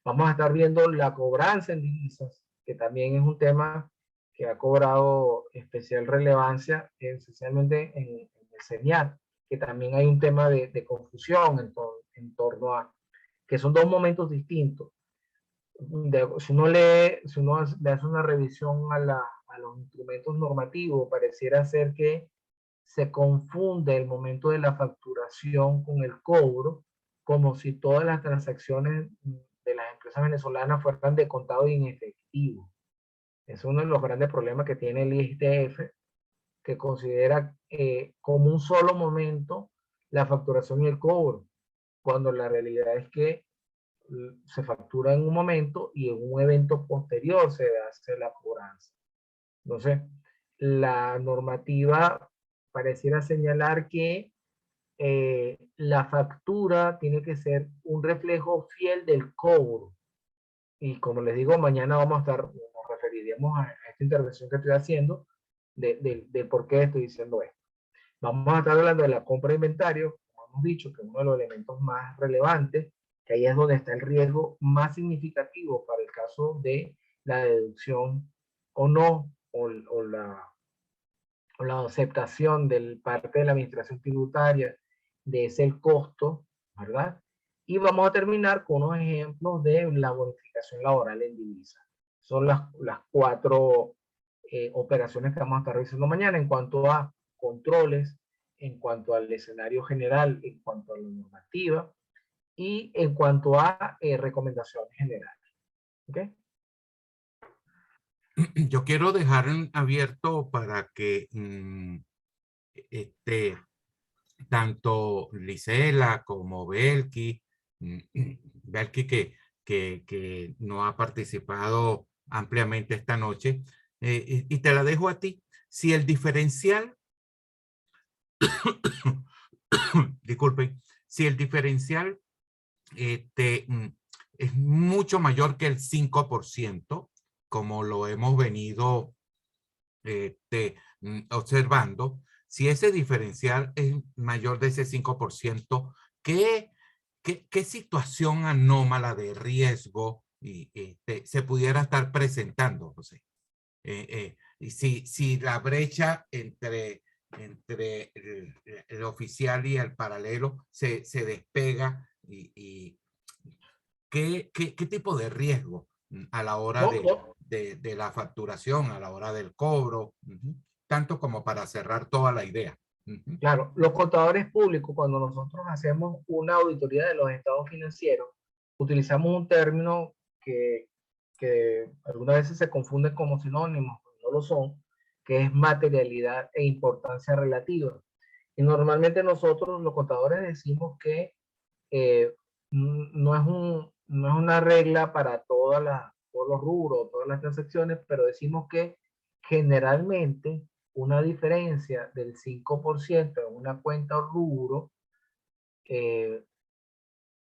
Vamos a estar viendo la cobranza en divisas, que también es un tema que ha cobrado especial relevancia, esencialmente en el CENIAT, que también hay un tema de confusión en torno a, que son 2 momentos distintos. si uno lee, si uno le hace una revisión a los instrumentos normativos, pareciera ser que se confunde el momento de la facturación con el cobro, como si todas las transacciones de las empresas venezolanas fueran de contado y en efectivo. Es uno de los grandes problemas que tiene el ISDF, que considera como un solo momento la facturación y el cobro, cuando la realidad es que se factura en un momento y en un evento posterior se hace la cobranza. Entonces, la normativa pareciera señalar que la factura tiene que ser un reflejo fiel del cobro. Y como les digo, mañana nos referiremos a esta intervención que estoy haciendo de por qué estoy diciendo esto. Vamos a estar hablando de la compra de inventario, como hemos dicho, que es uno de los elementos más relevantes, que ahí es donde está el riesgo más significativo para el caso de la deducción o no, o la aceptación de parte de la administración tributaria de ese costo, ¿verdad? Y vamos a terminar con unos ejemplos de la bonificación laboral en divisa. Son las 4 operaciones que vamos a estar revisando mañana en cuanto a controles, en cuanto al escenario general, en cuanto a la normativa y en cuanto a recomendaciones generales. ¿Ok? Yo quiero dejar abierto para que tanto Lisela como Belki, Belki que no ha participado ampliamente esta noche, y te la dejo a ti. Si el diferencial, disculpen, si el diferencial es mucho mayor que el 5%, como lo hemos venido observando, si ese diferencial es mayor de ese 5%, ¿qué situación anómala de riesgo se pudiera estar presentando, José? Y si la brecha entre el oficial y el paralelo se despega, y ¿qué tipo de riesgo a la hora de la facturación, a la hora del cobro, tanto como para cerrar toda la idea? Claro, los contadores públicos, cuando nosotros hacemos una auditoría de los estados financieros, utilizamos un término que algunas veces se confunde como sinónimos, no lo son, que es materialidad e importancia relativa. Y normalmente nosotros, los contadores, decimos que no es una regla para todos los rubros, todas las transacciones, pero decimos que generalmente una diferencia del 5% en una cuenta o rubro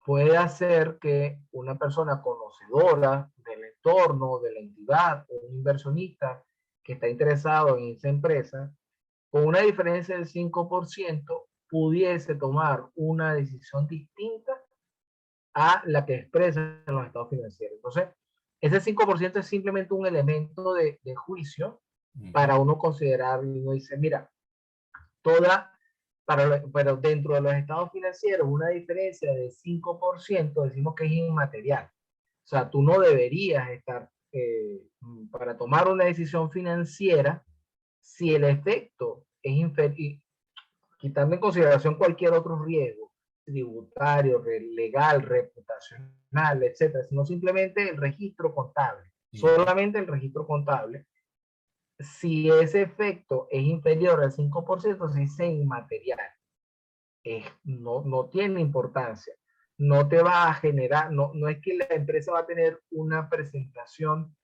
puede hacer que una persona conocedora del entorno, de la entidad, o un inversionista que está interesado en esa empresa, con una diferencia del 5%, pudiese tomar una decisión distinta a la que expresa en los estados financieros. Entonces, ese 5% es simplemente un elemento de juicio para uno considerar, y uno dice, mira, pero dentro de los estados financieros, una diferencia de 5% decimos que es inmaterial. O sea, tú no deberías estar, para tomar una decisión financiera, si el efecto es inferior, quitando en consideración cualquier otro riesgo, tributario, legal, reputacional, etcétera, sino simplemente el registro contable, solamente el registro contable. Si ese efecto es inferior al 5%, se dice inmaterial. No tiene importancia. No te va a generar, no es que la empresa va a tener una presentación,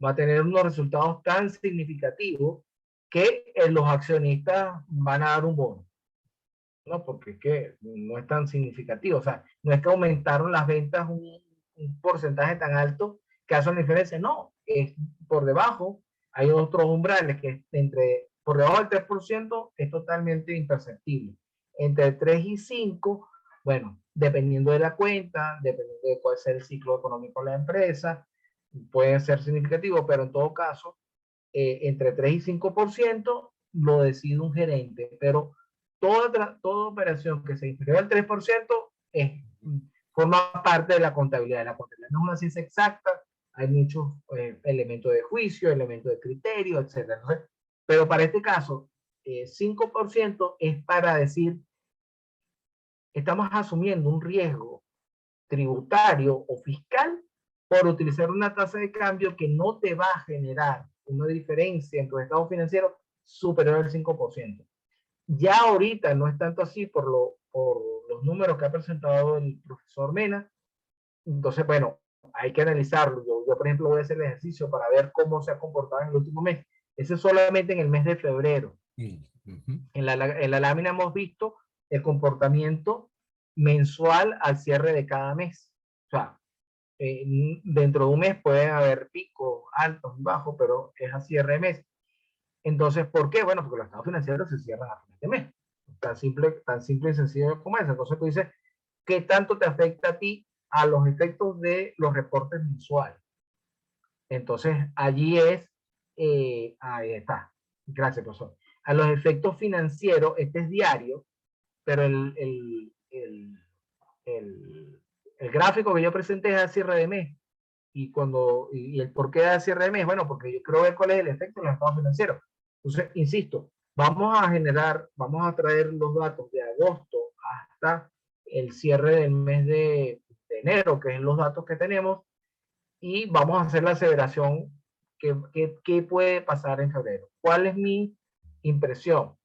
va a tener unos resultados tan significativos que los accionistas van a dar un bono. No, porque es que no es tan significativo. O sea, no es que aumentaron las ventas un porcentaje tan alto que hace una diferencia. No, es por debajo. Hay otros umbrales que por debajo del 3% es totalmente imperceptible. Entre 3 y 5, bueno, dependiendo de la cuenta, dependiendo de cuál sea el ciclo económico de la empresa, puede ser significativo, pero en todo caso, entre 3 y 5% lo decide un gerente, pero toda operación que se inferior al 3% forma parte de la contabilidad. La contabilidad no es una ciencia exacta, hay muchos elementos de juicio, elementos de criterio, etcétera. Entonces, pero para este caso, 5% es para decir, estamos asumiendo un riesgo tributario o fiscal por utilizar una tasa de cambio que no te va a generar una diferencia en tu estado financiero superior al 5%. Ya ahorita no es tanto así por los números que ha presentado el profesor Mena. Entonces, bueno, hay que analizarlo. Yo, por ejemplo, voy a hacer el ejercicio para ver cómo se ha comportado en el último mes. Ese es solamente en el mes de febrero. En la lámina hemos visto el comportamiento mensual al cierre de cada mes. O sea, dentro de un mes pueden haber picos altos y bajos, pero es a cierre de mes. Entonces, ¿por qué? Bueno, porque los estados financieros se cierran a fin de mes. Tan simple y sencillo como eso. Entonces tú dices, ¿qué tanto te afecta a ti a los efectos de los reportes mensuales? Entonces, allí es, ahí está. Gracias, profesor. A los efectos financieros, este es diario, pero el gráfico que yo presenté es a cierre de mes. Y el por qué da cierre de mes, bueno, porque yo creo ver cuál es el efecto en los estados financieros. Entonces, insisto, vamos a traer los datos de agosto hasta el cierre del mes de enero, que es los datos que tenemos, y vamos a hacer la aseveración que puede pasar en febrero. ¿Cuál es mi impresión?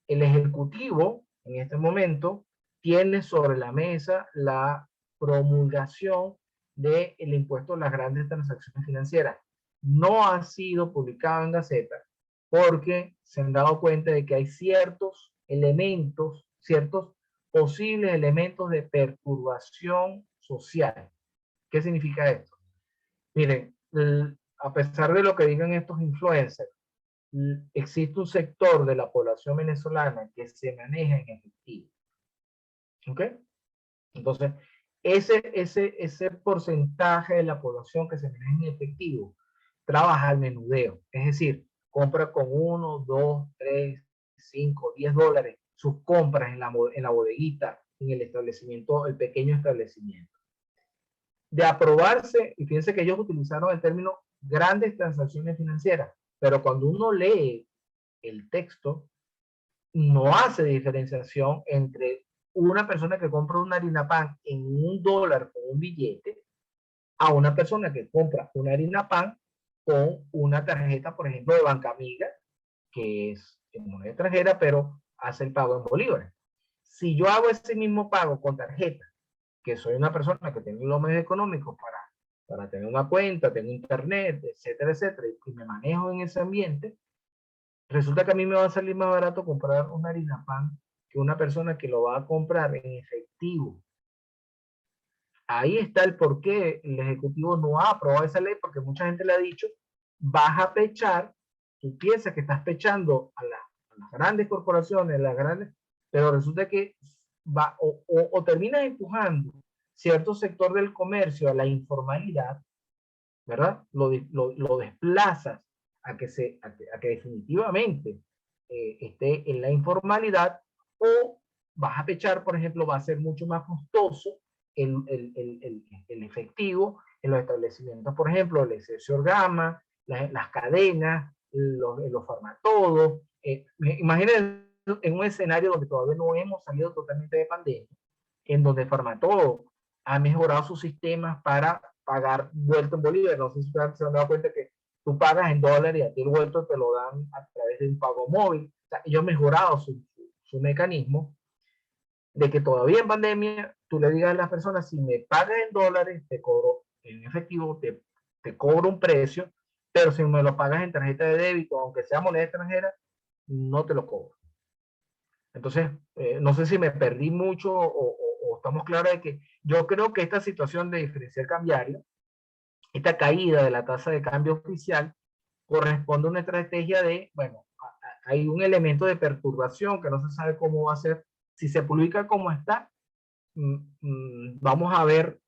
El Ejecutivo, en este momento, tiene sobre la mesa la promulgación del impuesto a las grandes transacciones financieras. No ha sido publicado en Gaceta porque se han dado cuenta de que hay ciertos elementos, ciertos posibles elementos de perturbación social. ¿Qué significa esto? Miren, a pesar de lo que digan estos influencers, existe un sector de la población venezolana que se maneja en efectivo. ¿Ok? Entonces, ese porcentaje de la población que se maneja en efectivo trabaja al menudeo. Es decir, compra con 1, 2, 3, 5, 10 dólares sus compras en la bodeguita, en el establecimiento, el pequeño establecimiento. De aprobarse, y fíjense que ellos utilizaron el término grandes transacciones financieras, pero cuando uno lee el texto, no hace diferenciación entre una persona que compra una harina pan en $1 con un billete a una persona que compra una harina pan con una tarjeta, por ejemplo, de Banca Amiga, que es en moneda extranjera, pero hace el pago en bolívares. Si yo hago ese mismo pago con tarjeta, que soy una persona que tiene los medios económicos para tener una cuenta, tengo internet, etcétera, etcétera, y me manejo en ese ambiente, resulta que a mí me va a salir más barato comprar una harina pan que una persona que lo va a comprar en efectivo. Ahí está el por qué el Ejecutivo no ha aprobado esa ley, porque mucha gente le ha dicho, vas a pechar, tú piensas que estás pechando a las grandes corporaciones, pero resulta que va o terminas empujando cierto sector del comercio a la informalidad, ¿verdad? Lo desplazas a que definitivamente esté en la informalidad, o vas a pechar, por ejemplo, va a ser mucho más costoso el efectivo en los establecimientos, por ejemplo, el Excelsior Gama, las cadenas, los farmatodos. Imagínense en un escenario donde todavía no hemos salido totalmente de pandemia, en donde Farmatodo ha mejorado sus sistemas para pagar vuelto en bolívares. No sé si ustedes se han dado cuenta que tú pagas en dólares y a ti el vuelto te lo dan a través de un pago móvil. O sea, ellos han mejorado su mecanismo de que todavía en pandemia tú le digas a las personas, si me pagas en dólares, te cobro en efectivo, te cobro un precio, pero si me lo pagas en tarjeta de débito, aunque sea moneda extranjera, no te lo cobro. Entonces, no sé si me perdí mucho o estamos claros de que yo creo que esta situación de diferencial cambiario, esta caída de la tasa de cambio oficial, corresponde a una estrategia de, bueno, hay un elemento de perturbación que no se sabe cómo va a ser. Si se publica como está, vamos a ver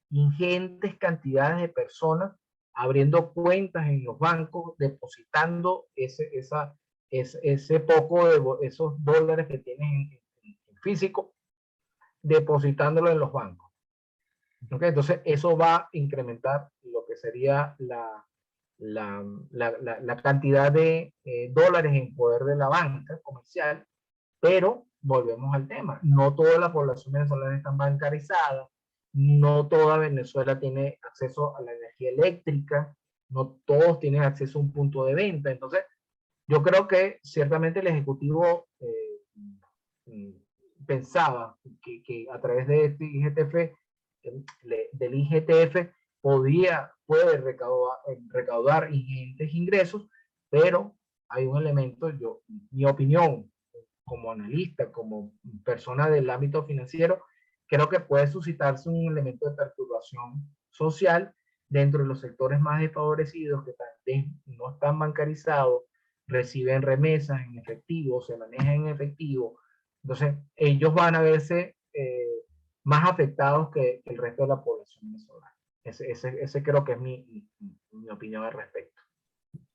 ingentes cantidades de personas abriendo cuentas en los bancos, depositando ese poco de esos dólares que tienen en físico, depositándolo en los bancos. ¿Okay? Entonces, eso va a incrementar lo que sería la cantidad de dólares en poder de la banca comercial, pero volvemos al tema, no toda la población venezolana está bancarizada, no toda Venezuela tiene acceso a la energía eléctrica, no todos tienen acceso a un punto de venta. Entonces, yo creo que ciertamente el Ejecutivo pensaba que a través de este IGTF, del IGTF puede recaudar ingentes ingresos, pero hay un elemento, mi opinión como analista, como persona del ámbito financiero, creo que puede suscitarse un elemento de perturbación social dentro de los sectores más desfavorecidos que tal vez no están bancarizados, reciben remesas en efectivo, se manejan en efectivo. Entonces, ellos van a verse más afectados que el resto de la población venezolana. Ese creo que es mi opinión al respecto.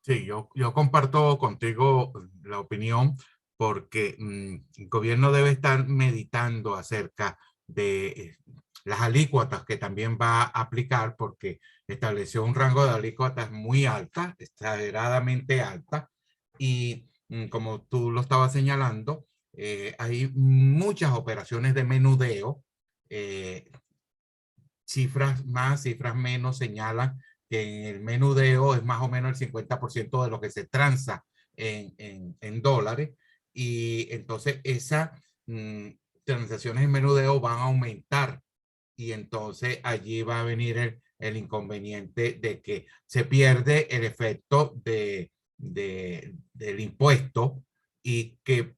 Sí, yo comparto contigo la opinión porque el gobierno debe estar meditando acerca de las alícuotas que también va a aplicar, porque estableció un rango de alícuotas muy alta, exageradamente alta, y como tú lo estabas señalando, hay muchas operaciones de menudeo, cifras más, cifras menos señalan que en el menudeo es más o menos el 50% de lo que se transa en dólares, y entonces esas transacciones en menudeo van a aumentar, y entonces allí va a venir el inconveniente de que se pierde el efecto del impuesto, y que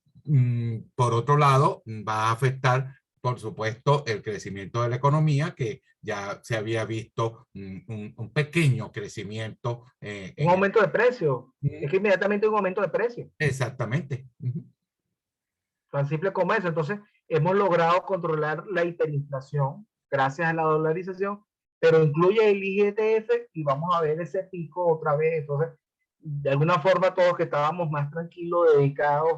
por otro lado va a afectar, por supuesto, el crecimiento de la economía, que ya se había visto un pequeño crecimiento. Un aumento de precio. Es que inmediatamente un aumento de precio. Exactamente. Tan simple como eso. Entonces, hemos logrado controlar la hiperinflación gracias a la dolarización, pero incluye el IGTF y vamos a ver ese pico otra vez. Entonces, de alguna forma, todos que estábamos más tranquilos, dedicados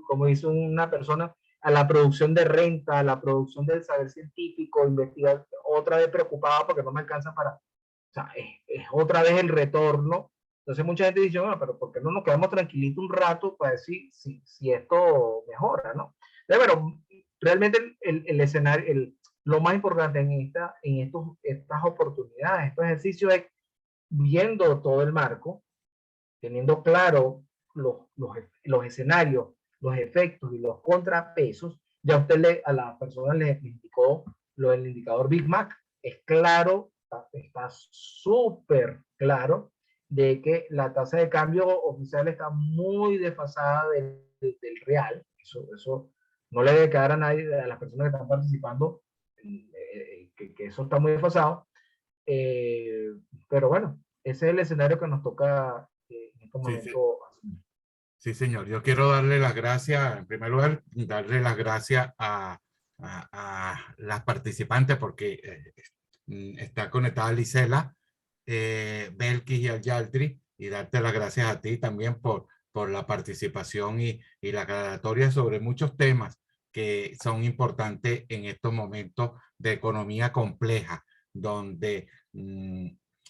como dice una persona, a la producción de renta, a la producción del saber científico, investigar, otra vez preocupado porque no me alcanza para, o sea, es otra vez el retorno. Entonces mucha gente dice, bueno, pero ¿por qué no nos quedamos tranquilitos un rato para decir si esto mejora, ¿no? Entonces, bueno, realmente el escenario, lo más importante en estas oportunidades, estos ejercicios es viendo todo el marco, teniendo claro los escenarios, los efectos y los contrapesos. Ya usted a las personas les indicó lo del indicador Big Mac. Es claro, está súper claro de que la tasa de cambio oficial está muy desfasada del real. Eso no le debe quedar a nadie, a las personas que están participando, que eso está muy desfasado. Pero bueno, ese es el escenario que nos toca en este momento. Sí, señor. Yo quiero darle las gracias, en primer lugar, darle las gracias a las participantes, porque está conectada Lisela, Belkis y Alyaldri, y darte las gracias a ti también por la participación y la aclaratoria sobre muchos temas que son importantes en estos momentos de economía compleja, donde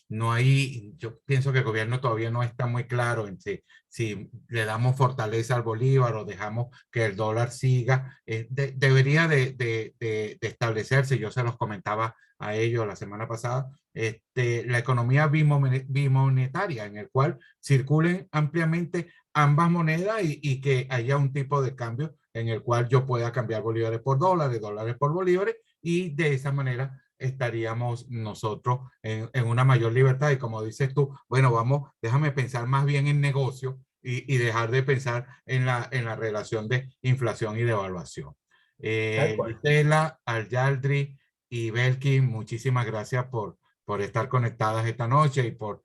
no hay, yo pienso que el gobierno todavía no está muy claro en si le damos fortaleza al bolívar o dejamos que el dólar siga. Debería de establecerse, yo se los comentaba a ellos la semana pasada, la economía bimonetaria, en el cual circulen ampliamente ambas monedas y que haya un tipo de cambio en el cual yo pueda cambiar bolívares por dólares, dólares por bolívares, y de esa manera estaríamos nosotros en una mayor libertad. Y como dices tú, bueno, déjame pensar más bien en negocio y dejar de pensar en la relación de inflación y devaluación. Lisela, Alyaldri y Belkis, muchísimas gracias por estar conectadas esta noche y por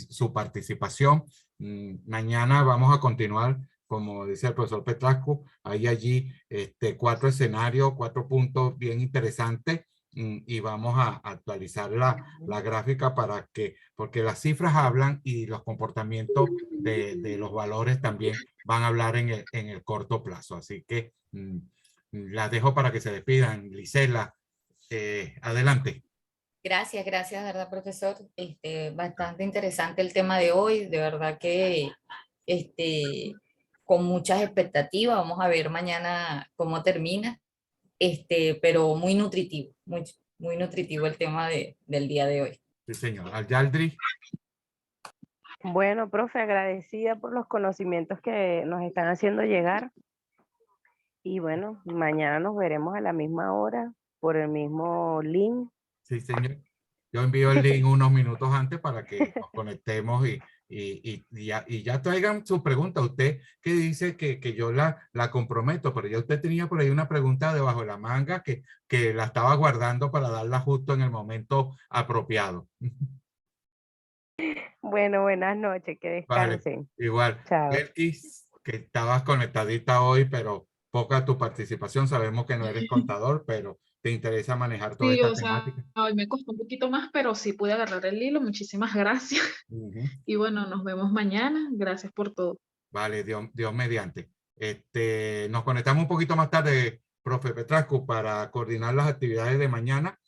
su participación. Mañana vamos a continuar, como dice el profesor Petrasco, hay allí 4 escenarios, 4 puntos bien interesantes, y vamos a actualizar la gráfica porque las cifras hablan y los comportamientos de los valores también van a hablar en el corto plazo. Así que las dejo para que se despidan. Lisela, adelante. Gracias, gracias, de verdad, profesor. Bastante interesante el tema de hoy, de verdad que con muchas expectativas. Vamos a ver mañana cómo termina, pero muy nutritivo, muy nutritivo el tema del día de hoy. Sí, señor. Yaldri. Bueno, profe, agradecida por los conocimientos que nos están haciendo llegar. Y bueno, mañana nos veremos a la misma hora por el mismo link. Sí, señor. Yo envío el link unos minutos antes para que nos conectemos y ya traigan su pregunta. Usted que dice que yo la comprometo, pero ya usted tenía por ahí una pregunta debajo de la manga que la estaba guardando para darla justo en el momento apropiado. Bueno, buenas noches, que Vale, descansen. igual. Chao. Belkis, que estabas conectadita hoy, pero poca tu participación. Sabemos que no eres contador, pero te interesa manejar toda Sí, esta o sea, temática. hoy me costó un poquito más, pero sí pude agarrar el hilo. Muchísimas gracias. Ujú. Y bueno, nos vemos mañana. Gracias por todo. Vale, Dios mediante. Nos conectamos un poquito más tarde, profe Petrasco, para coordinar las actividades de mañana.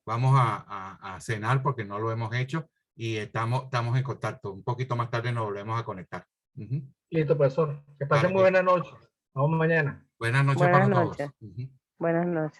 Vamos a cenar porque no lo hemos hecho y estamos en contacto. Un poquito más tarde nos volvemos a conectar. Ujú. Listo, profesor. Que pasen Vale, muy buena noche. Nos vemos mañana. buenas noches Buenas para noches. todos. Ujú. Buenas noches.